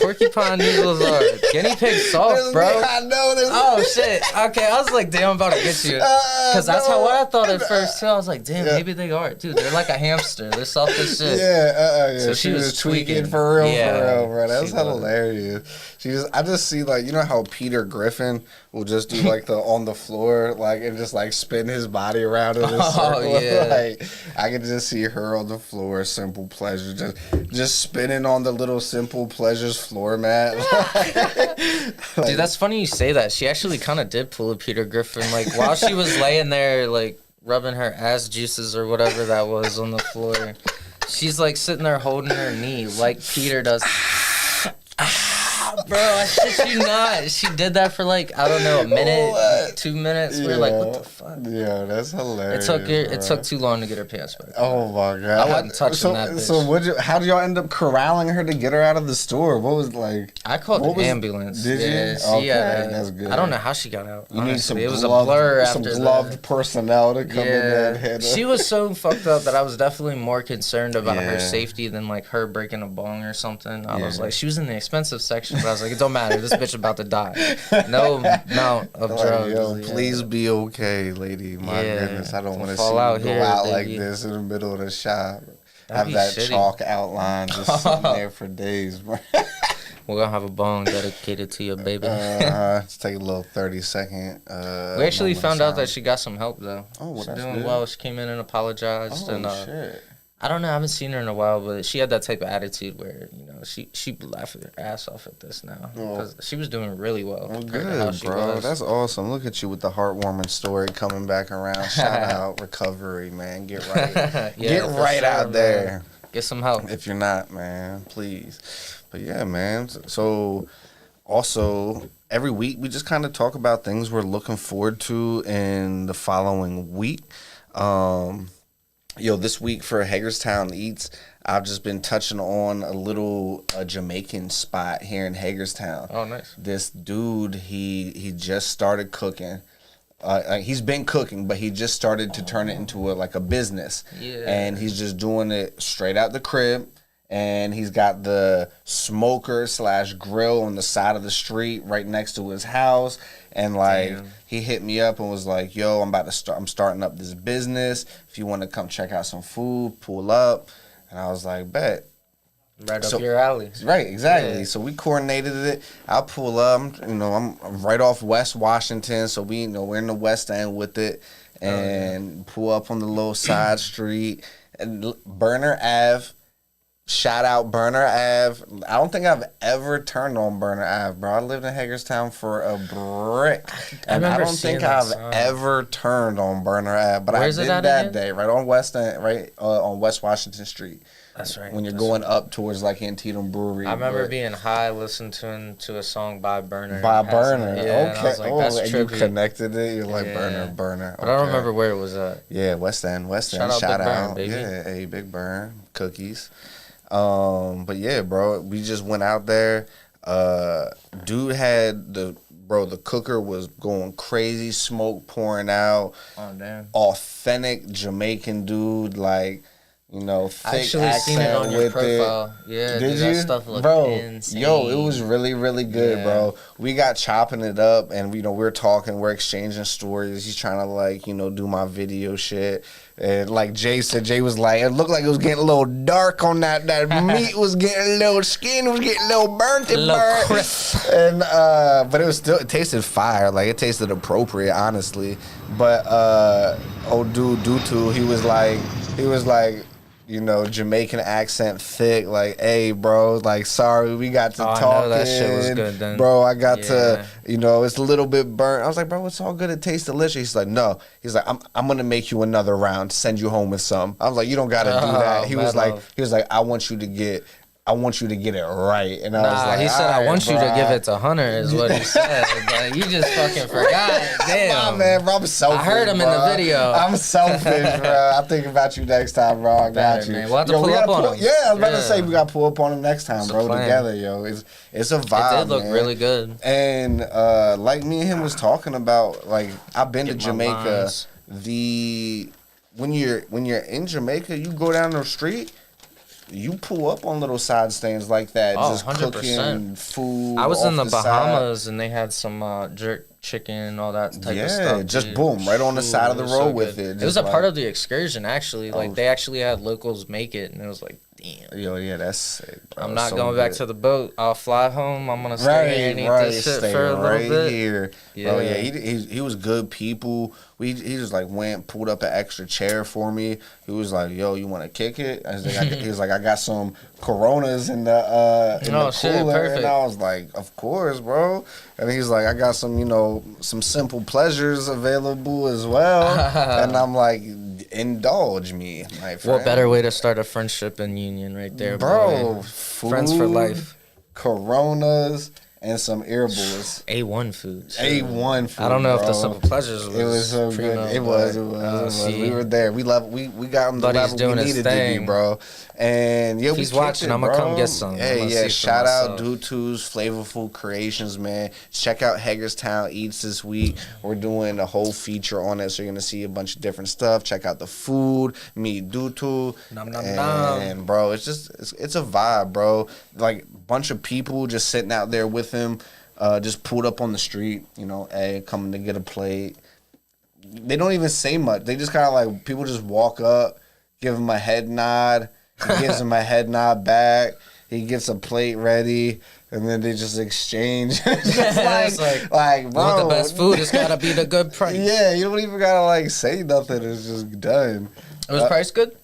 Porcupine needles are guinea pig soft, bro. I know this. Oh shit. Okay, I was like, damn, I'm about to get you. Because that's how I thought at first too. I was like, damn, Yeah. maybe they are, dude. They're like a hamster. They're soft as shit. Yeah. So she she was was tweaking tweaking. for real, Yeah, bro. That's she was. hilarious. I just see like, you know how Peter Griffin will just do like the on the floor, like and just like spin his body around in a Oh, circle. yeah. Like I can just see her on the floor, simple pleasure, just spinning on the little simple pleasures floor mat. Dude, that's funny you say that. She actually kind of did pull a Peter Griffin. Like, while she was laying there, like, rubbing her ass juices or whatever that was on the floor, she's, like, sitting there holding her knee like Peter does. Bro, I shit you not. She did that for, like, I don't know, a minute, What? 2 minutes. We were like, what the fuck? Yeah, that's hilarious. It took too long to get her pants back. Oh my god! I wasn't touching that bitch. So how did y'all end up corralling her to get her out of the store? What was like? I called What the was- ambulance. did you? Yeah, she Okay, had that's good. I don't know how she got out. You need some honestly. It was gloved, a blur some after gloved that. personnel to come in there and head She was so fucked up that I was definitely more concerned about Yeah. her safety than like her breaking a bong or something. I was Yeah. like, she was in the expensive section, but I was like, it don't matter. This bitch about to die. No amount of Like, drugs. yo, yeah. please be okay, lady. My Yeah, goodness, I don't don't want to see fall you out go here, out like baby. this in the middle of the shop. That'd Have be that shitty. chalk outline just sitting there for days, bro. We're gonna have a bong dedicated to your baby. Let's take a little 30-second. We actually moment of found out that silence. she got some help though. Oh, well, She's that's doing good. well. She came in and apologized, Oh, and shit. I don't know. I haven't seen her in a while, but she had that type of attitude where she laughed her ass off at this now because she was doing really well. Well, compared to how good, she bro. was. That's awesome. Look at you with the heartwarming story coming back around. Shout out recovery, man. Get right, Yeah, get for right sure, out man. there. Get some help. If you're not, man, please. But yeah, man. So also every week we just kind of talk about things we're looking forward to in the following week. This week for Hagerstown Eats, I've just been touching on a little Jamaican spot here in Hagerstown. Oh, nice. This dude, he just started cooking. He's been cooking, but he just started to turn it into a business. Yeah. And he's just doing it straight out the crib. And he's got the smoker/grill on the side of the street right next to his house. And Damn. he hit me up and was like, "Yo, I'm starting up this business. If you want to come check out some food, pull up." And I was like, "Bet." Right up your alley. Right, exactly. Yeah. So we coordinated it. I'll pull up. I'm right off West Washington, so we're in the West End with it, and pull up on the little side street and Burner Ave. Shout out Burner Ave. I don't think I've ever turned on Burner Ave, bro. I lived in Hagerstown for a brick, and I remember don't seeing think that I've sign. ever turned on Burner Ave. But Where's I it did at that again? day, right on West End, right on West Washington Street. That's right. When you're That's going up towards Antietam Brewery. I remember but- being high listening to a song by Burner. By and passing Burner. it. Yeah, and I Okay. was like, that's and you trippy. connected it. You're like Yeah. Burner. But I don't Okay. remember where it was at. Yeah, West End. Shout out Big Burn, baby. Yeah, hey, Big Burn. Cookies. But yeah, bro, we just went out there. Dude had the cooker was going crazy, smoke pouring out. Oh, damn. Authentic Jamaican dude, thick I actually seen it accent on your with profile. Yeah, Did dude, you? that stuff looked Bro, insane. yo, it was really, really good, Yeah. bro. We got chopping it up, and we're talking, we're exchanging stories. He's trying to do my video shit, and like Jay said, Jay was like, it looked like it was getting a little dark on that. That meat was getting a little, skin was getting a little burnt and burnt. crisp. And but it tasted fire. Like it tasted appropriate, honestly. But old dude Dutu, he was like. Jamaican accent thick, like, hey, bro, like, sorry, we got to Oh, I know talking. that shit was good then. Bro, I got to, Yeah. it's a little bit burnt. I was like, bro, it's all good. It tastes delicious. He's like, no. He's like, I'm going to make you another round, send you home with some. I was like, you don't got to do that. He was man, like, I want you to get it right. And I was Nah, like, he said, all I right, want you to bro. give it to Hunter, is what he said. But you just fucking forgot. Damn. Nah, man, bro, I'm selfish. I heard him in the bro. video. I'm selfish, bro. I think about you next time, bro. I got Better, you. man. We'll have to Yo, we pull up gotta on him. Yeah, I was about to Yeah. say we got to pull up on him next time, It's a bro. plan. Together, yo. It's a vibe. It did look man. really good. And like me and him was talking about, like, I've been to Get my Jamaica. lines. When you're in Jamaica, you go down the street. You pull up on little side stands like that, Oh, just 100%. cooking food. I was off in the side. Bahamas and they had some jerk chicken, all that type of stuff. just dude. boom, right on the side of the was road with good. it. It was just a part like- of the excursion, actually. Like, Oh. they actually had locals make it, and it was like, damn. Yo, yeah, that's sick, bro. I'm not So going back good. to the boat. I'll fly home. I'm going to stay here and eat this shit Stay for a little right bit. here. Bro, Yeah. yeah, he was good people. He just like pulled up an extra chair for me. He was like, "Yo, you want to kick it?" He was like, "I got some Coronas in the Oh, the shit, cooler," perfect. and I was like, "Of course, bro." And he's like, "I got some simple pleasures available as well," and I'm like, "Indulge me, my friend." What better way to start a friendship and union right there, bro? boy. Friends for Food, life. Coronas and some earballs. A1 food. A1 food. I don't know if the bro. simple pleasures was It was so primo, good. It but, was. It was. see, We were there. We got on the Buddy's level doing we his needed to be, thing. bro. And yeah, If we he's kicked watching, it, I'ma bro. come get some. Hey, I'ma yeah. see for Shout out myself. Dutu's Flavorful Creations, man. Check out Hagerstown Eats this week. We're doing a whole feature on it, so you're gonna see a bunch of different stuff. Check out the food. Meet Dutu. Nom, nom, And bro, it's a vibe, bro. Like bunch of people just sitting out there with him. Just pulled up on the street, hey, coming to get a plate. They don't even say much. They just kind of like, people just walk up, give him a head nod. He gives him a head nod back. He gets a plate ready, and then they just exchange. It's like, bro, want the best food, it's gotta be the good price. Yeah, you don't even gotta like say nothing. It's just done. Was price good?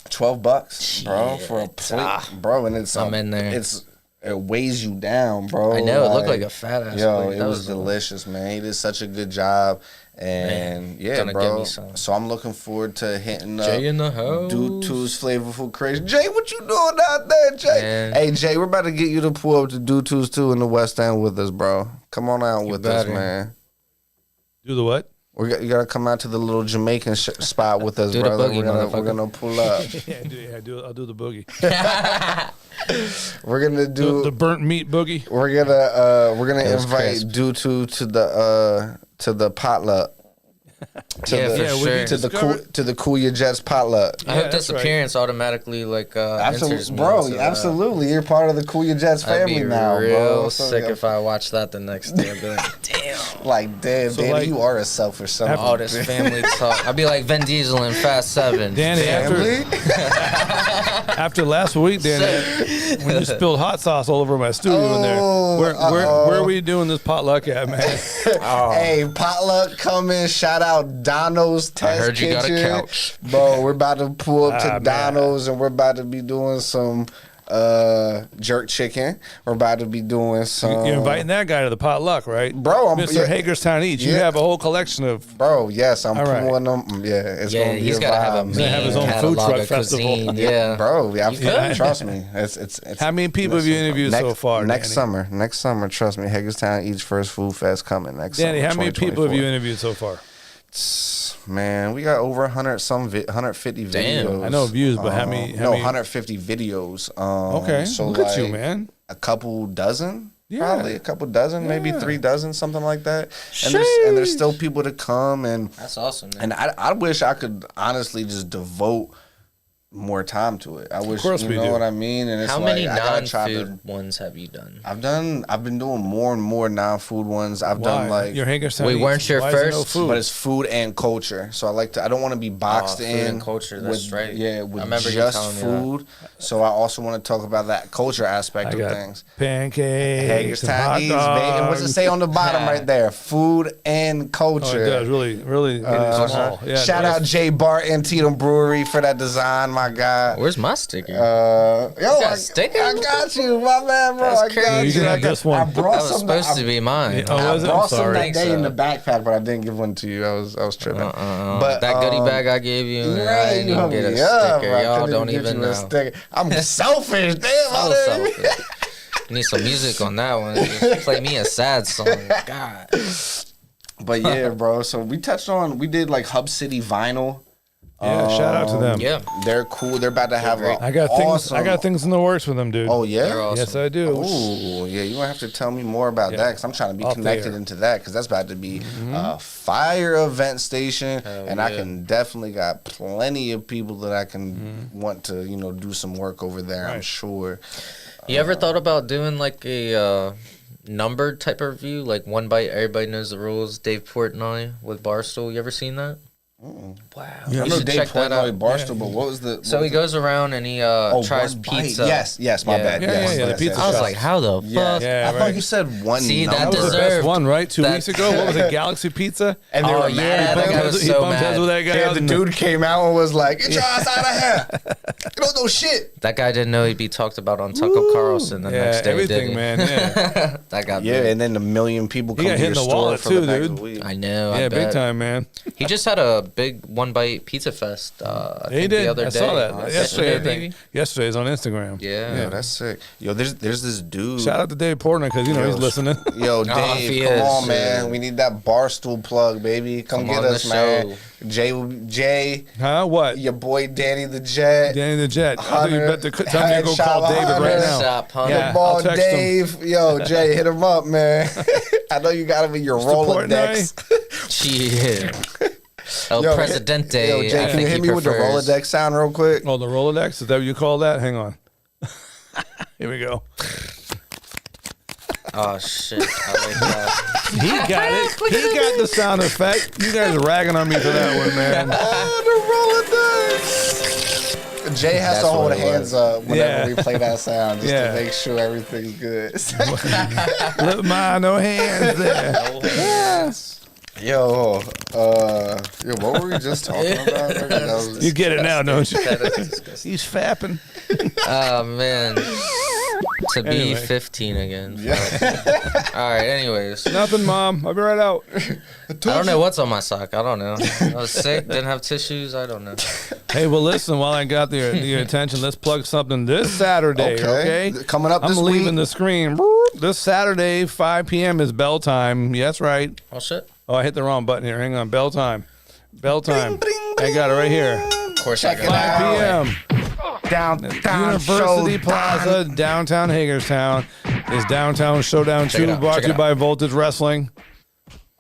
$12, bro, for a plate, bro, and it's I'm in there. It weighs you down, bro. I know, it looked like a fat ass Yo, plate. it That was delicious, man. He did such a good job, and yeah, gonna bro. get me some. So I'm looking forward to hitting Jay in the house. Dude Two's Flavorful Creation. Jay, what you doing out there, Jay? Man. Hey, Jay, we're about to get you to pull up to Dude Two's 2 in the West End with us, bro. Come on out with us, better. man. Do the what? You gotta come out to the little Jamaican spot with us, Do the brother. boogie, We're gonna pull up. I'll do the boogie. We're gonna do The burnt meat boogie. We're gonna It was invite crisp. Dutu to the potluck. Yeah, for sure. To the Kuya Jets potluck. I hope that's this right. appearance automatically enters Absolutely, me bro. into that. Absolutely, you're part of the Kuya Jets I'd family be now, real bro. So, sick if I watched that the next day. I'd be like, damn. like, damn, So, Danny, like, you are a selfish son of All a this bitch. family talk. I'd be like Vin Diesel in Fast 7. Danny, Family? after last week, Danny, when you spilled hot sauce all over my studio in there, Oh, where are we doing this potluck at, man? Hey, potluck coming. Shout out Dono's Test I heard you got a Kitchen. couch. Bro, we're about to pull up to man. Dono's and we're about to be doing some jerk chicken. We're about to be doing some. You're inviting that guy to the potluck, right? Bro, I'm- Mr. yeah. Hagerstown Eats. You Yeah. have a whole collection of. Bro, yes, I'm All right. pulling them. Yeah, it's Yeah, gonna be he's a got to have a vibe. gonna have his own food catalog truck of festival. cuisine. Yeah. Bro, could. trust me. It's How many people have you interviewed so far, Next Danny? summer, trust me. Hagerstown Eats First Food Fest coming next Danny, summer. how many people have you 2024. interviewed so far? Man, we got over 150 Damn. videos. I know views, but how many? 150 videos. Okay, so look at you, like, man. A couple dozen. Yeah. Probably a couple dozen, maybe Yeah. 3 dozen, something like that. And there's still people to come, and That's awesome, man. I wish I could honestly just devote more time to it. I wish, course you we know do. what I mean. And it's How like, many I gotta try to. non-food ones have you done? I've been doing more and more non-food ones. I've Why? done like, Your Hagerstown We Eats. weren't your Why is there first, no food? but it's food and culture. So I don't want to be boxed food in. and culture, that's with, right. Yeah, I with remember you just telling me food. So I also want to talk about that culture aspect I of got things. pancakes, and Hagerstown hot Eats, baby. And what's it dogs. say on the bottom right there? Food and Oh, it culture. does really made it small. Yeah, it Shout does. out Jay Barton, Tatum Brewery for that design, my guy. Where's my sticker? Yo, got a sticker? I got you, my man, bro. That's I got crazy. You can have I got- this one. I brought that was some. supposed to be mine. Oh, I was it? I'm brought some sorry. that day in the So. backpack, but I didn't give one to you. I was tripping. But that goodie bag I gave you, I right, didn't you even hooked get a me up, sticker. bro. I Y'all couldn't don't get even you a know. sticker. I'm selfish. Damn, So I didn't- selfish. You need some music on that one. Just play me a sad song. God. But yeah, bro. So we did like Hub City Vinyl. Yeah, shout out to them. Yeah. They're cool. They're about to have a I got things. awesome- I got things in the works with them, dude. Oh yeah. They're awesome. Yes, I do. Oh yeah, you're gonna have to tell me more about that because I'm trying to be Up connected there. into that because that's about to be a fire event station, and I yeah. can definitely got plenty of people that I can want to do some work over there. I'm Right. sure. You ever thought about doing like a numbered type of review, like One Bite, Everybody Knows the Rules, Dave Portnoy with Barstool? You ever seen that? Wow. I You know should Dave check that Portnoy out. Barstool, but what was the? So he goes around and he tries One Bite. pizza. Yes, my Yeah. bad. Yeah, yes, yeah, the yes, pizza yes, I was shop. like, how the Yeah, fuck? Yeah, I thought right. you said one. See, that That was the deserved- best one, right? 2 that- weeks ago. What was it? Galaxy Pizza. And they Oh, were yeah, mad. that He guy bumped- was he so bumped heads mad. with that guy. Yeah, out the in dude came out and was like, "Get your ass out of here! You don't know shit." That guy didn't know he'd be talked about on Tucker Carlson the Yeah, next day. everything, did he? man. Yeah, That got Yeah, big. and then a million people He come got to hit your in the store wallet for too, the next dude. week. I know. I yeah, big bet. time, man. He just had a big One Bite Pizza Fest. I He think did. the other I day. saw that yesterday. I maybe. think yesterday's on Instagram. Yeah. Yeah, that's sick. Yo, there's this dude. Shout out to Dave Portnoy because he's listening. Yo, if Dave, he come is, on, man. shit. We need that Barstool plug, baby. Come Come get on us, the man. show. Jay, Huh? What? your boy Danny the Jet. Danny the Jet. I think you Hunter, better tell me to go Headshot call David right Hunter. now. Shop, huh? Yeah. Ball I'll text him. Dave. Yo, Jay, hit him up, man. I know you got him in your Rolodex. Yeah. El Yo, Presidente. Yo, Jay, I can think you hit he me with the prefers. Rolodex sound real quick? Oh, the Rolodex? Is that what you call that? Hang on. Here we go. Oh shit! I like that. He got it. He got the sound effect. You guys are ragging on me for that one, man. Oh, the Rolodex. Jay has That's to hold what it hands was. up whenever Yeah. we play that sound just Yeah. to make sure everything's good. Look, no hands there. Yo, what were we just talking about? That was You get it now, don't you? That is disgusting. He's fapping. Oh man. To be Anyway. 15 again. All right. Anyways, Nothing, Mom. I'll be right out. I don't know what's on my sock. I don't know. I was sick. Didn't have tissues. I don't know. Hey, well, listen, while I got your attention, let's plug something this Saturday, okay? Coming up I'm this leaving week. the screen. This Saturday, 5 p.m. is bell time. Yes, right. Oh shit. Oh, I hit the wrong button here. Hang on. Bell time. Bell time. Bring, I got it right here. Of course, Check I it got 5 out. p.m. Downtown University Showdown. Plaza, downtown Hagerstown, is Downtown Showdown Check it 2, out, brought check to it you out. by Voltage Wrestling.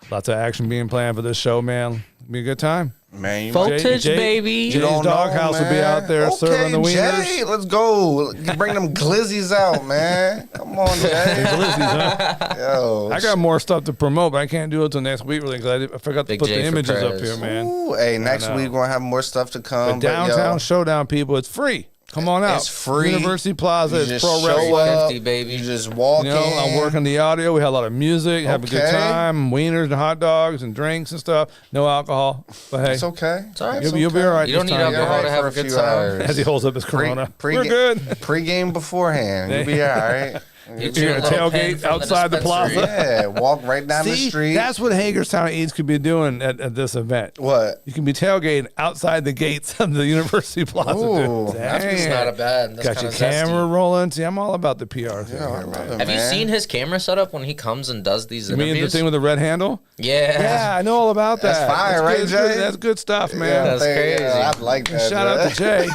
Lots of action being planned for this show, man. Be a good time. Man, you Full- might- Voltage, baby. Jay's don't know, Doghouse will be man. out there Okay, serving the wieners. Jay, let's go. You bring them glizzies out, man. Come on, Jay. Glizzies, huh? Yo. I got more stuff to promote, but I can't do it till next week, really, because I forgot to Big put J the for images up Perez. here, man. Ooh, hey, next know. week we're going to have more stuff to The come. but, Downtown yo, Showdown, people, it's free. Come on out. It's free. University Plaza, You it's just pro show wrestling. up, 50, baby. You just walk You know, in. I'm working the audio. We had a lot of music, have a good Okay. time, wieners and hot dogs and drinks and stuff. No alcohol, but hey, It's okay. It's all right. you'll be all right. You don't this need time. alcohol You're to right have for a good few time. hours. As he holds up his Corona. We're good. Pre-game beforehand. You'll be all right. Get You're your at a little pen tailgate from outside the dispensary. plaza. Yeah, walk right down the See, street. that's what Hagerstown Eats could be doing at this event. what? You can be tailgating outside the gates of the University Plaza. Ooh, dude. that's It's Dang. not a bad. That's Got your kinda zesty. camera rolling. See, I'm all about the PR thing Yeah, I here, love man. it, Have you man. seen his camera setup when he comes and does these You mean the interviews? thing with the red handle? Yeah. Yeah, I know all about that. That's fire, right, good, Jay? That's good stuff, man. Yeah, That's crazy. I like that. Shout out to Jay.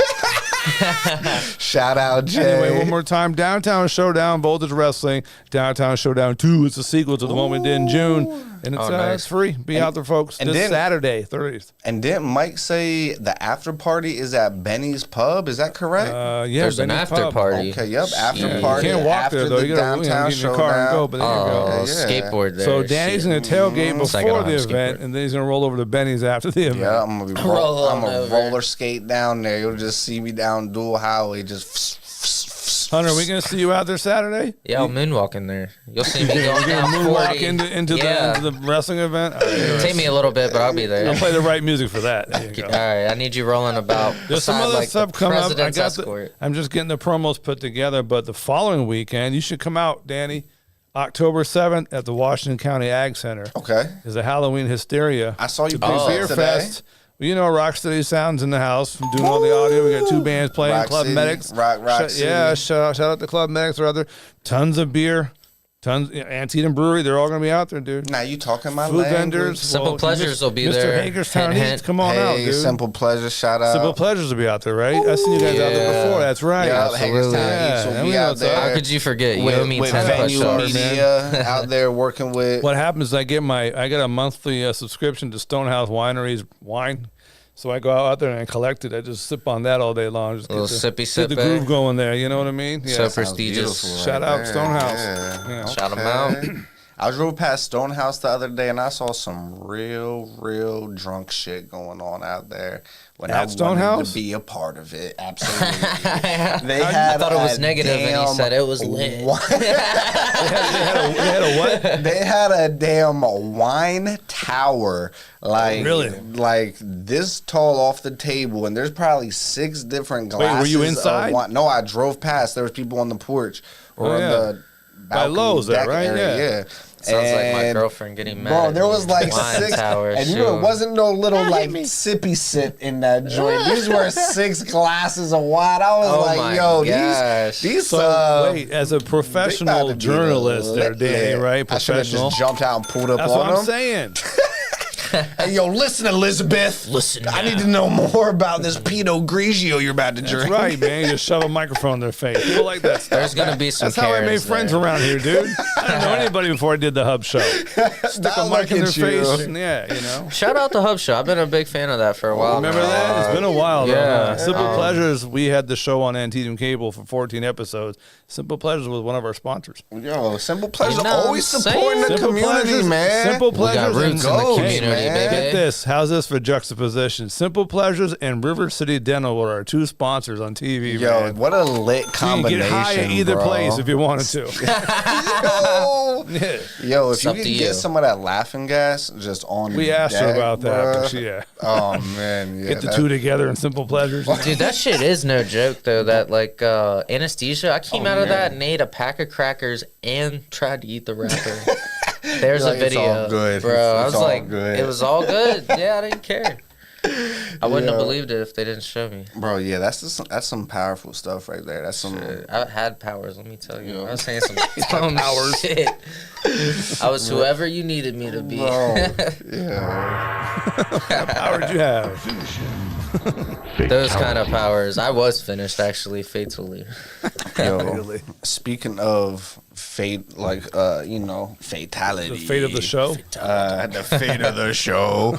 Shout out, Jay. Anyway, one more time. Downtown Showdown, Voltage Wrestling. Downtown Showdown 2. It's a sequel to the one we did in June. And it's, Oh, nice. it's free. Be out there, folks. and This then- Saturday, 30th. And didn't Mike say the after party is at Benny's Pub? Is that correct? Yeah, There's an Benny's after Pub. party. Okay, yep, after Yeah, party. You can't walk after there, though. the You got to downtown get in your car and go, showdown. but there you go. Oh, Yeah. skateboard there. So Danny's going to tailgate Second before on the skateboard. event, and then he's going to roll over to Benny's after the event. Yeah, I'm gonna be Roll I'm on gonna over. roller skate down there. You'll just see me down Dual Highway, just. Hunter, are we going to see you out there Saturday? Yeah, I'll moonwalk in there. You'll see me going You're down going to moonwalk 40. into Yeah. the wrestling event? All right, Take me a little bit, but I'll be there. I'll play the right music for that. There you All go. right, I need you rolling about. There's some beside, other like, stuff the coming up. I President's got escort. I'm just getting the promos put together, but the following weekend, you should come out, Danny. October 7th at the Washington County Ag Center Okay. is a Halloween Hysteria. I saw you Big post Beer that today. Fest. Well, you know, Rocksteady Sounds in the house. I'm doing all the audio. We got 2 bands playing. Rock Club City, Medics. Rock City. Yeah, shout out to Club Medics or other. Tons of beer. Tons. Antietam Brewery. They're all going to be out there, dude. Now you talking my Food language. vendors. Simple Pleasures will be Mr. there. Hagerstown Hint, Eats. hint. Come on out, Hey, dude. Simple Pleasure, shout out. Simple Pleasures will be out there, right? I seen you guys out there Yeah. before. That's right. Yeah, Absolutely. Hagerstown Yeah, Eats and will we be know out what's up. How there. could you forget? You owe me with 10 Venue push-ups. Media out there working with. What happens is I get a monthly subscription to Stonehouse Winery's wine. So I go out there and I collect it. I just sip on that all day long. Just Little get sippy get sip, the eh? groove going there. You know what I mean? Yeah. So Sounds prestigious. beautiful Shout right out there. Stonehouse. Yeah. You know. Shout 'em out. I drove past Stonehouse the other day and I saw some real drunk shit going on out there. When At I wanted Stonehouse? to be a part of it, absolutely. They I had thought it was a negative, and he damn said it was lit. They had a what? They had a damn wine tower, like Really? like this tall off the table, and there's probably 6 different Wait, glasses. were you of inside? wine. No, I drove past. There was people on the porch or Oh, on yeah. the By balcony Lowe's there, deck right? area, Yeah. yeah. Sounds like my And- girlfriend getting mad. Bro, at there me. was like Wine 6, tower, and you know, shoot. it wasn't no little like sippy sip in that joint. These were 6 glasses of wine. I was Oh like, my yo, gosh. these. So wait, as a they about professional to be journalist, there, lit. Danny, right? I should have Professional. just jumped out and pulled up That's on what I'm them. saying. Hey, yo, listen, Elizabeth. Listen I now. need to know more about this Pinot Grigio you're about to That's drink. right, man. You just shove a microphone in their face. People like that stuff. There's gonna be some. That's how I made Karens friends there. around here, dude. I didn't know anybody before I did the Hub Show. Stick a Now mic in their look at you. face. And yeah, you know. Shout out to Hub Shop. I've been a big fan of that for a while. Remember now. that? It's been a while, though. Yeah. Huh? Simple Pleasures, we had the show on Antietam Cable for 14 episodes. Simple Pleasures was one of our sponsors. Yo, Simple Pleasure You know always what I'm supporting the saying? community, man. Simple We got Pleasures. roots in the Ghost, community. man. Get this. How's this for juxtaposition? Simple Pleasures and River City Dental were our two sponsors on TV. Yo, man. what a lit You combination, can get high at either bro. place if you wanted to. Yo, if It's you up could to get you. some of that laughing gas just on We asked her deck, about that, but bruh. yeah. Oh man, yeah. Get the that- two together in Simple Pleasures. Dude, that shit is no joke though. That like anesthesia. I came out of that and ate a pack of crackers and tried to eat the wrapper. There's You're like, a "It's video, all good. bro. It's I was all like, good." it was all good. Yeah, I didn't care. I wouldn't have Yeah. believed it if they didn't show me. Bro, yeah, that's some powerful stuff right there. That's some. I had powers, let me tell you. Yeah. I was saying some dumb shit. I was whoever you needed me to be. Bro, yeah. How would you have? Those kind of powers. I was finished actually, fatally. Yo, speaking of fate, like fatality. The fate of the show? The fate of the show.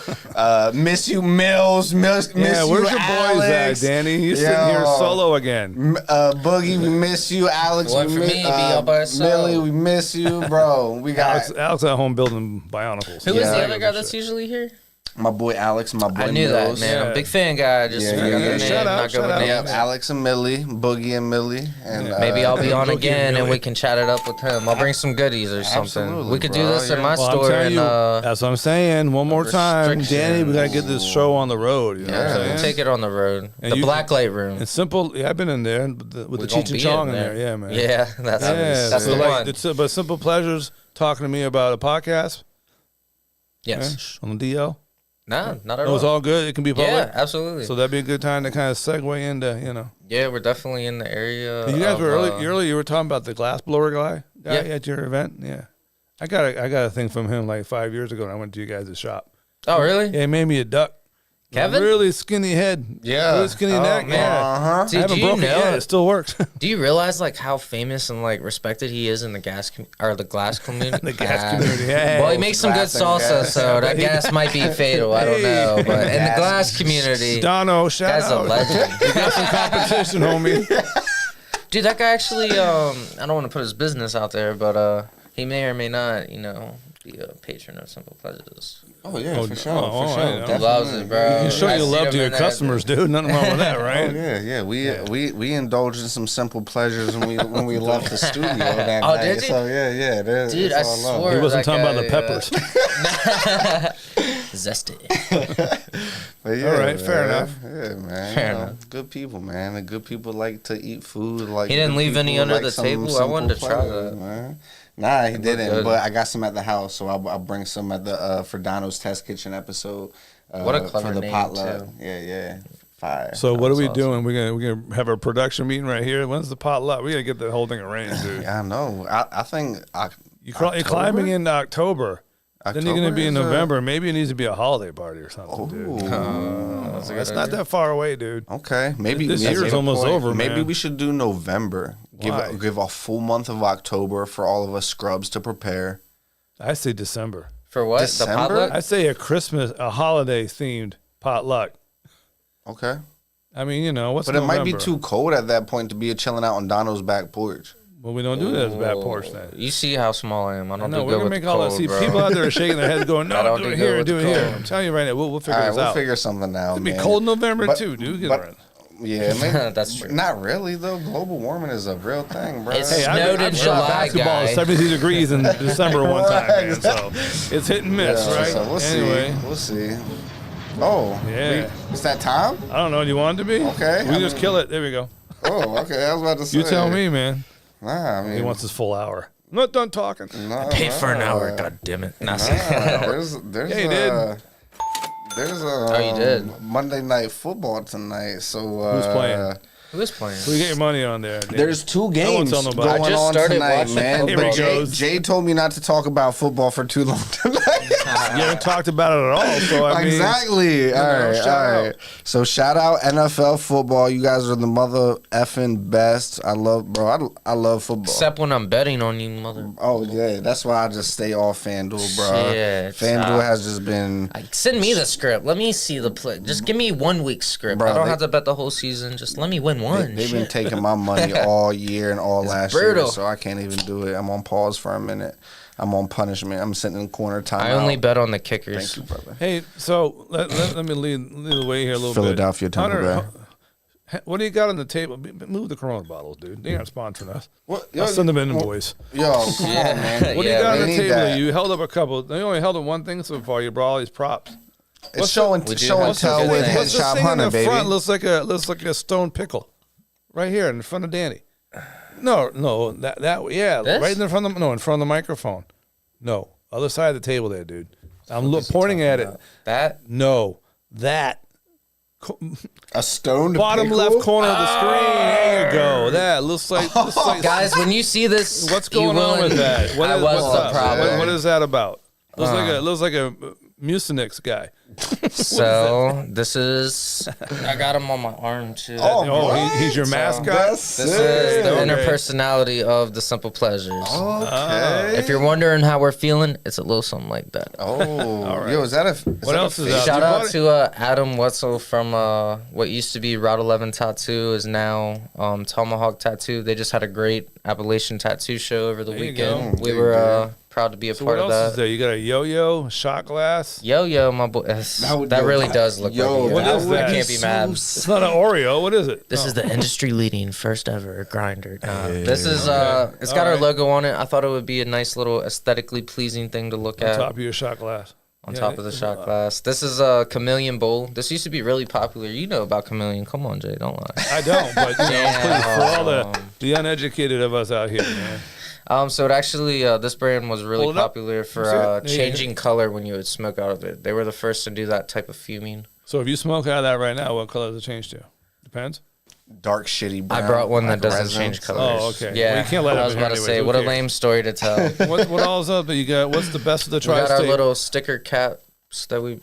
Miss you, Mills. Miss Yeah, you, where's your boys Alex. at, Danny? You're sitting here Yo. solo again. Boogie, we miss you. Alex, What we for miss me, be all by yourself. Millie, we miss you, bro. We got Alex at home building bionicles. Who is Yeah. the other guy that's usually here? my boy Alex, my boy I knew Mills. that, man. I'm Yeah. a big fan guy. Just Yeah, forgot yeah, the yeah. name. Shout out, Not good shout with out. Yeah, names. Alex and Millie, Boogie and Millie, and Maybe I'll be on Boogie again and and we Millie. can chat it up with him. I'll bring some goodies or something. Absolutely, We could do bro, this in yeah. my Well, I'm store telling and you, that's what I'm saying. One more time, Danny, we gotta get this show on the road. You know what I'm Yeah. saying? take it on the road. And The you Black Light Room. It's simple. Yeah, I've been in there with the We Cheech gonna and be Chong in there. Yeah, man. Yeah, that's Yeah, that's so the like, one. It's, but Simple Pleasures talking to me about a podcast Yes. on the DL. No, not at It was all. all good. It can be public. Yeah, absolutely. So that'd be a good time to kind of segue into, Yeah, we're definitely in the area. You guys of, were early. You were talking about the glass blower guy Yeah. at your event. Yeah, I got a thing from him like 5 years ago, and I went to you guys' shop. Oh, really? Yeah, he made me a duck. Kevin? Really skinny head. Yeah. Really skinny Oh, neck. man. Yeah. Uh-huh. I Dude, haven't do you broken it know? yet. It still works. Do you realize like how famous and like respected he is in the the glass community? The gas community. Hey. Well, he makes some good Glass and salsa, gas. so that gas might be fatal. I don't know, but in the Gas. glass community, Dono, shout guy's a out. legend. You got some competition, homie. Dude, that guy actually, I don't want to put his business out there, but he may or may not, be a patron of Simple Pleasures. Oh yeah, Oh, for sure, oh, for I sure. know. He loves it, bro. You can show I your see love him to your in there. customers, dude. Nothing wrong with that, Oh right? yeah. We indulged in some simple pleasures when we left the studio that Oh, night. did you? So yeah. Dude, I swore. He wasn't that talking about the guy, peppers. Zesty. But yeah, All right, fair man. enough. Yeah, man. Fair you know, enough. good people, man. And good people like to eat food. Like He didn't good leave any people under like the some table? I simple wanted to try pleasures, that. man. Nah, he didn't. good. But I got some at the house, so I'll bring some at the Ferdano's Test Kitchen episode. What a clever for the name, potluck. too. Yeah. Fire. So what are we That's awesome. doing? We're gonna have a production meeting right here. When's the potluck? We gotta get the whole thing arranged, dude. Yeah, I know. I think You're climbing into October. Then you're gonna be in October is, November. Maybe it needs to be a holiday party or something, dude. That's a good It's not idea. that far away, dude. Okay, maybe This maybe- year's almost over, Maybe man. we should do November. Why? Give a full month of October for all of us scrubs to prepare. I say December. For what? December? The potluck? I say a holiday themed potluck. Okay, I mean, what's but it might be November? too cold at that point to be chilling out on Dono's back porch. Well, we don't do that as a bad porch then. You see how small I am. I don't No, do we're good gonna with make the all cold, that. See, bro. people out there are shaking their heads, going, I "No, don't do do it good here, with do the it here." cold. I'm telling you right now, we'll All figure right, this we'll out. figure something out. It'll be man. cold in November But- too, dude. Get but- around. Yeah, maybe, That's true. Not really though. Global warming is a real thing, bro. It's- Hey, Snowed in I've shot July, basketball guy. at 72 degrees in December one time, man. So it's hit and miss, Yeah, right? So we'll Anyway, see. We'll see. Oh, Yeah. It's that time. I don't know. Do you want it to be? Okay, We I just mean- kill it. There we go. Oh, okay. I was about to say. You tell me, man. Nah, I mean, He wants his full hour. I'm not done talking. nah, Paid for an nah. hour. God damn it. Nah. There's Yeah, you did. There's you did. Monday Night Football tonight. So Who's playing? Who is playing? So you get your money on there. Danny. There's two won't games tell going nobody. I just on started tonight, watching man. Here he But goes. Jay told me not to talk about football for too long tonight. You haven't talked about it at all. So I mean, Exactly. All right. shout All right. out. So shout out NFL football. You guys are the mother effing best. I love, bro. I love football. Except when I'm betting on you, mother. Oh yeah, that's why I just stay off FanDuel, bro. Shit, FanDuel stop. has just been. Like, send me the script. Let me see the play. Just give me 1 week script. Bro, I don't they- have to bet the whole season. Just let me win one. They've been Shit. taking my money all year and all last year, brutal. so I can't even do it. I'm on pause for a minute. I'm on punishment. I'm sitting in the corner. Time I only out. bet on the kickers. Thank you, brother. Hey, so let me lead the way here a little Philadelphia, bit. Tampa Hunter, Bay. what do you got on the table? Move the Corona bottles, dude. They aren't sponsoring us. What? I'll send them in, boys. Yo, come on, man. What do you Yeah, got on we the need table? that. You held up a couple. They only held up one thing so far. You brought all these props. It's show and We do tell have some with good What's Head this Shop thing in Hunter, the baby. front? Looks like a stone pickle, right here in front of Danny. No, that yeah, This? right in front of in front of the microphone. No, other side of the table there, dude. I'm pointing at it. That No, that A stoned bottom pickle? left corner of the screen. There you go. That looks like guys, when you see this, What's you going on will- with that? What I is, was what's the up? problem. What is that about? Looks like a Mucinix guy. So this is. I got him on my arm too. Oh, Oh, what? he's your mascot. That's This sick. is the Okay. inner personality of the Simple Pleasures. Okay. If you're wondering how we're feeling, it's a little something like that. Oh, yo, is that a? What else is out? Shout You out bought it? to Adam Wetzel from what used to be Route 11 Tattoo is now Tomahawk Tattoo. They just had a great Appalachian tattoo show over the There you weekend. go. We were proud to be a So part what of else is that. there? You got a yo-yo, a shot glass. Yo, my boy. That really does look Yo, like a what yo. is that? I can't be mad. It's not an Oreo. What is it? This No. is the industry leading first ever grinder. This is it's got All our right. logo on it. I thought it would be a nice little aesthetically pleasing thing to look on at top of your shot glass. on Yeah, top of the shot glass. This is a Chameleon Bowl. This used to be really popular. You know about Chameleon. Come on, Jay, don't lie. I don't, but you know, Yeah. please, for all the uneducated of us out here, man. So it actually, this brand was really Hold it up. popular See for it? There you changing color when you would smoke out of it. They were the first to do that type of fuming. So if you smoke out of that right now, what color does it change to? Depends. Dark shitty brown. I brought one that like doesn't resin. change colors. Oh, okay. Yeah, Well, you can't let it I was up here about to anyways. say, Who what a cares? lame story to tell. What all's up? You got what's the best of the We got our tri-state? little sticker caps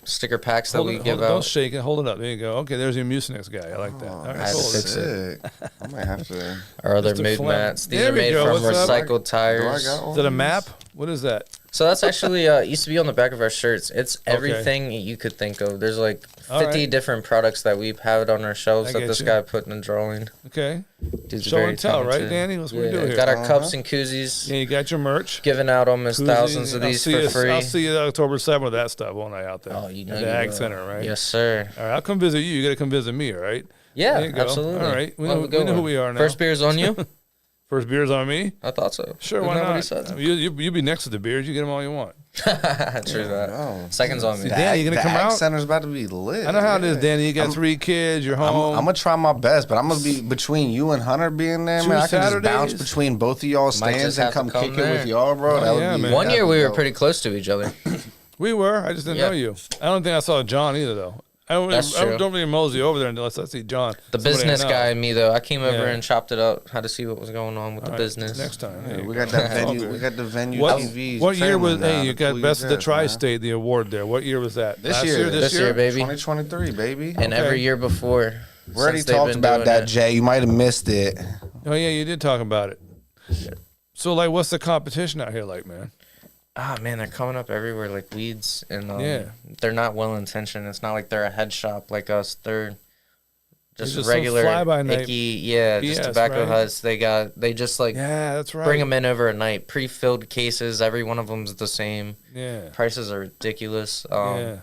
sticker packs that Hold we it, give hold it, Don't out. shake it. Hold it up. There you go. Okay, there's your Mucinex guy. I like that. All right, I had to cool. fix it. Sick. I might have to. Our other Just a mood flat- mats. These There are we made go. from What's up? recycled Do I tires. got all Is that a these? map? What is that? So that's actually used to be on the back of our shirts. It's everything you could think of. There's like 50 All right. different products that we've had on our shelves I that get this you. guy put in a drawing. Okay. Dude's Show very and tell, right, talented. Danny? That's what we do here. Got our cups and koozies. Yeah, you got your merch. Giving out almost Koozies. thousands of I'll these see for you- free. I'll see you October 7th with that stuff, won't I, out there? Oh, you know At you the Ag will. Center, right? Yes, sir. All right, I'll come visit you. You got to come visit me, all right? Yeah, There you go. absolutely. All right, we We'll know, have a good we know who one. we are now. First beer's on you? First beer's on me. I thought so. Sure, Isn't why that what he not? said? You be next to the beers. You get them all you want. True that. Oh. Second's on me. Dan, you gonna The come Ag out? Center's about to be lit. I know how it is, yeah. Danny. You got 3 kids. You're I'm home. gonna try my best, but I'm gonna be between you and Hunter being there, Two man. I can Saturdays? just bounce between both of y'all Might stands just and have to come come kick there. it with y'all, bro. Oh, That would yeah, be man. One that'd year be we were dope. pretty close to each other. We were. I just didn't Yeah. know you. I don't think I saw John either, though. That's I true. don't really mosey over there unless I see John. The somebody I business know. guy and me, though, I came over Yeah. and chopped it up, had to see what was going on with All the right, business. Next time. There Yeah, you we go. got that venue. Okay. We got the venue What, TVs. what year was? trailing now Hey, you to got cool Best of your the jets, man. Tri-State, the award there. What year was that? This Last year. This year, baby. 2023, baby. And Okay. every year before. We already since they've talked been about doing that, it. Jay. You might have missed it. Oh yeah, you did talk about it. So like, what's the competition out here like, man? Ah, man, they're coming up everywhere like weeds. And Yeah. they're not well intentioned. It's not like they're a head shop like us. They're just just some regular fly-by-night icky, just BS, tobacco right? huts. They just like Yeah, that's right. bring them in over a night, pre-filled cases. Every one of them's the same. Yeah. Prices are ridiculous. Yeah.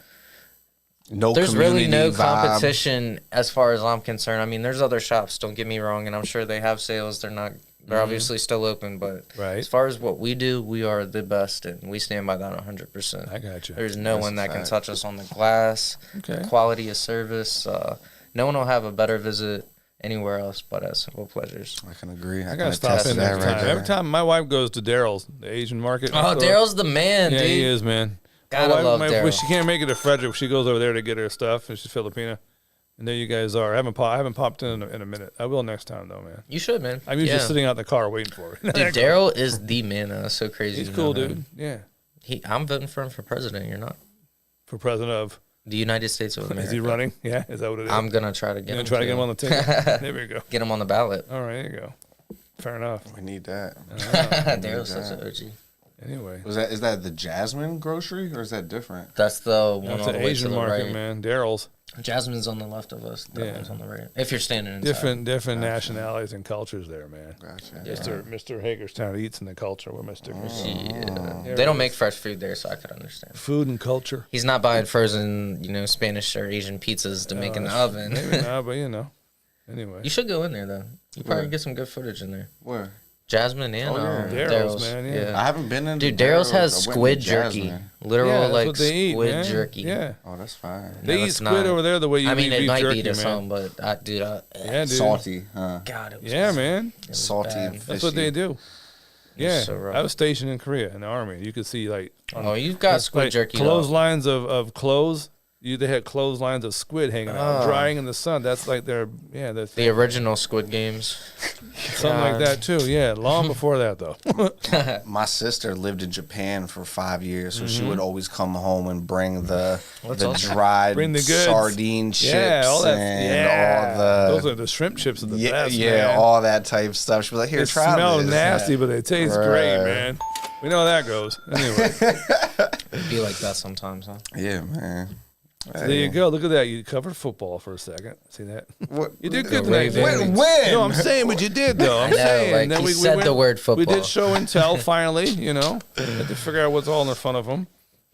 No, There's really no community vibe. competition as far as I'm concerned. I mean, there's other shops, don't get me wrong, and I'm sure they have sales. They're obviously still open, but Right. as far as what we do, we are the best, and we stand by that 100%. I got you. There's no That's one a that can fact. touch us on the glass, Okay. quality of service. No one will have a better visit anywhere else but at Simple Pleasures. I can agree. I can gotta stop attest in to that next right time. there. Every time my wife goes to Daryl's, the Asian market. Oh, store. Daryl's the man, Yeah, dude. he is, man. Gotta love when Daryl. she can't make it to Frederick, she goes over there to get her stuff, and she's Filipina. And there you guys are. I haven't popped in a minute. I will next time though, man. You should, man. I'm usually Yeah. sitting out in the car waiting for her. Dude, Daryl is the man. That's so crazy. He's to cool, know dude. him. Yeah, I'm voting for him for president. You're not. for president of. The United States of America. Is he running? Yeah, is that what it is? I'm gonna try to get You're him. gonna try to get him on the ticket. There we go. Get him on the ballot. All right, there you go. Fair enough. We need that. Daryl's such an OG. Anyway, Is that the Jasmine grocery or is that different? That's the one that's on an the way Asian to the market, right. man. Daryl's. Jasmine's on the left of us. That Yeah. one's on the right. If you're standing inside. Different nationalities and cultures there, man. Gotcha. Yeah. Mr. Hagerstown eats in the culture. We're Mr. Yeah. They don't make fresh food there, so I could understand. Food and culture. He's not buying frozen, Spanish or Asian pizzas to make in the oven. Maybe not, but Anyway. You should go in there though. You probably Where? get some good footage in there. Where? Jasmine and yeah. Daryl's, man, yeah. I haven't been in. Dude, Daryl's has I went to squid jerky. Jasmine. Literal Yeah, that's like what they eat, squid man. jerky. Yeah. Oh, that's fine. They No, eat it's squid not. over there the way you I mean, eat it beef might jerky, be to man. some, but Yeah, dude. Salty, huh? God, it was Yeah, man. it was Salty. bad. Fishy. That's what they do. Yeah. so rough. I was stationed in Korea in the army. You could see like Oh, you've got squid like jerky. though. clotheslines of clothes. They had clotheslines of squid hanging out, drying in the sun. That's like their The original Squid Games. something like that too. Yeah, long before that though. My sister lived in Japan for 5 years, so she would always come home and bring the awesome. dried Bring the goods. sardine chips Yeah, all that. and Yeah, all the those are the shrimp chips. Are the yeah, best, yeah, man. all that type of stuff. She was like, "Here, They try smell this." nasty, but they taste great, Right. man. We know how that goes. Anyway, It'd be like that sometimes, huh? Yeah, man. so there you go. Look at that. You covered football for a second. See that? What? You did good Ravens. tonight. When? No, I'm saying what you did though. I'm know, saying. like, he said the word We football. did show and tell finally. Had to figure out what's all in front of them.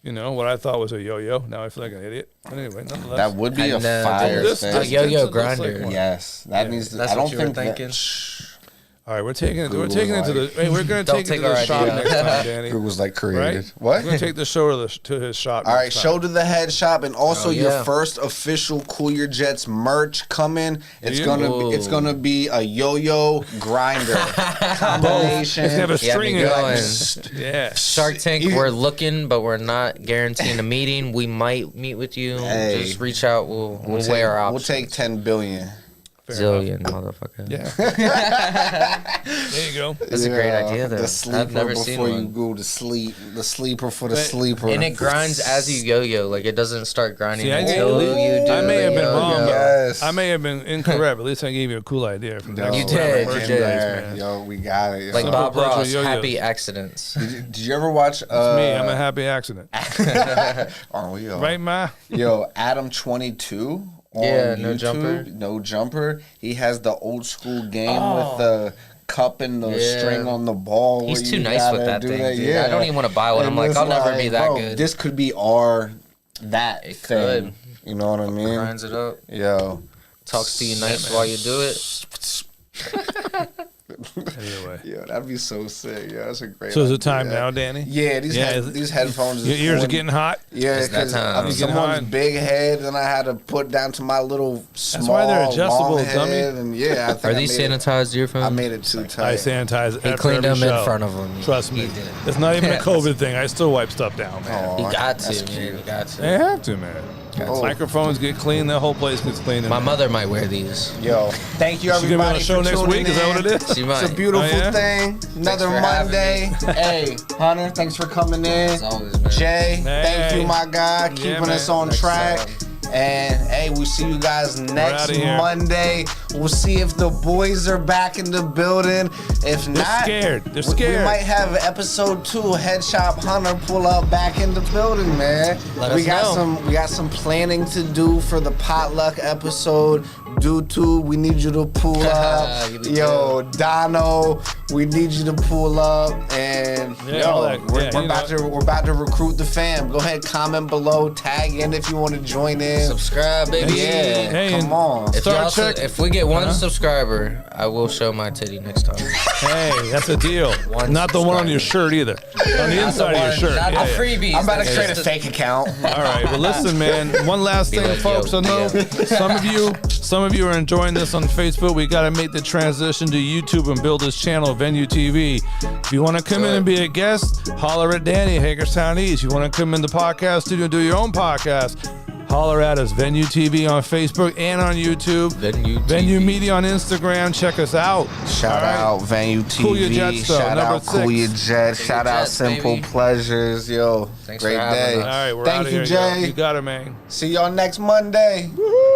What I thought was a yo-yo. Now I feel like an idiot. But anyway, nonetheless. That would be I a know, fire dude. thing. A yo-yo This looks grinder. like one. Yes, that needs. To, That's I don't what you were think thinking? All right, we're taking it. We're Google taking it to the. like- Hey, we're gonna Don't take it take to the our shop idea. next time, Danny. It was like created. Right? What? We're gonna take the show to his shop. All right, next show time. to the head shop, and also Oh, your yeah. first official Cool Your Jets merch coming. It's Yeah. gonna be a yo-yo grinder combination. It's gonna have a Yeah, string me in going. it. Yeah. Shark Tank, we're looking, but we're not guaranteeing a meeting. We might meet with you. Hey. Just reach out. We'll We'll weigh our We'll options. take 10 billion. Zillion, motherfucker. Yeah. There you go. That's a great idea, though. The sleeper I've never seen before you one. go to sleep. The sleeper for the But- sleeper. And it grinds as you yo-yo. Like, it doesn't start grinding See, I until gave- you do I may the have been yo-yo. wrong. Yes. I may have been incorrect, but at least I gave you a cool idea. From Yo, next You time. did, Merchandise, you did. man. Yo, we got it. Yo. Like Simple Bob pleasure Ross, yo-yos. happy accidents. Did you ever watch? Me, I'm a happy accident. Aren't we all? Right, Ma? Yo, Adam 22. On Yeah, No YouTube, Jumper. No jumper. He has the old school game with the cup and the Yeah. string on the ball. He's where too you nice with gotta that do thing, that. dude. Yeah. I don't even want to buy one. I'm And like, it's I'll never be that bro, good. This could be that It thing. could. You know what I mean? Grinds it up. Yo. Talks to you nice while you do it. Anyway. Yo, that'd be so sick. Yeah, that's a great So is it time idea. now, Danny? Yeah, these Yeah, is it- these headphones. Your is ears are going- getting hot? Yeah, It's that because time. I'm You getting someone's hot? big head, and I had to put down to my little small, why they're adjustable, long dummy. head, and yeah, I think Are I these made it- sanitized earphones? I made it too I tight. sanitize He after cleaned every them show. in front of him. Trust me. He did. It's not even a COVID thing. I still wipe stuff down, man. Aw, You got that's to, man. cute. You got to. They have to, man. Oh. Microphones get clean. The whole place gets clean. My mother might wear these. Yo, thank you She's gonna be on everybody the show for next tuning week. Is that in. what it is? She might. It's a beautiful Oh, yeah? thing. Another for having Monday. Hey, Hunter, thanks for coming in. As always, man. Jay, thank Hey. you, my guy, Yeah, keeping man. us on Next track. time. And hey, we'll see you guys next outta here. Monday. We'll see if the boys are back in the building. If They're not, scared. They're we scared. might have episode 2 Head Shop Hunter pull up back in the building, man. Let we us got know. we got some planning to do for the potluck episode. YouTube, we need you to pull up. You do Yo, Dono, we need you to pull up. And Yeah, all yo, that- we're, yeah, we're you about know. to we're about to recruit the fam. Go ahead, comment below, tag in if you want to join in. Subscribe, baby. Yeah, Hey, come and- on. If, Star y'all Trek. if we get one Huh? subscriber, I will show my titty next time. Hey, that's a deal. One Not the one on your subscriber. shirt either. On the inside of your shirt. Not Yeah, the yeah. freebies. I'm about to That's create a just fake account. All right, but listen, man. One last Be thing, like, folks. yo, I know yeah. some of you are enjoying this on Facebook. We got to make the transition to YouTube and build this channel, Venue TV. If you want to come in and be a guest, holler at Danny, Hagerstown East. You want to come in the podcast studio and do your own podcast, holler at us, Venue TV on Facebook and on YouTube. Venue Venue TV. Media on Instagram. Check us out. Shout All right? out Venue TV. Cool Your Jets, though, Shout number out Cool 6. Your Jets. Cool Shout Your out Jets, Simple baby. Pleasures. Yo, Thanks great for having day. us. All right, we're Thank out of you, here. Jay. You got it, man. See y'all next Monday. Woo-hoo.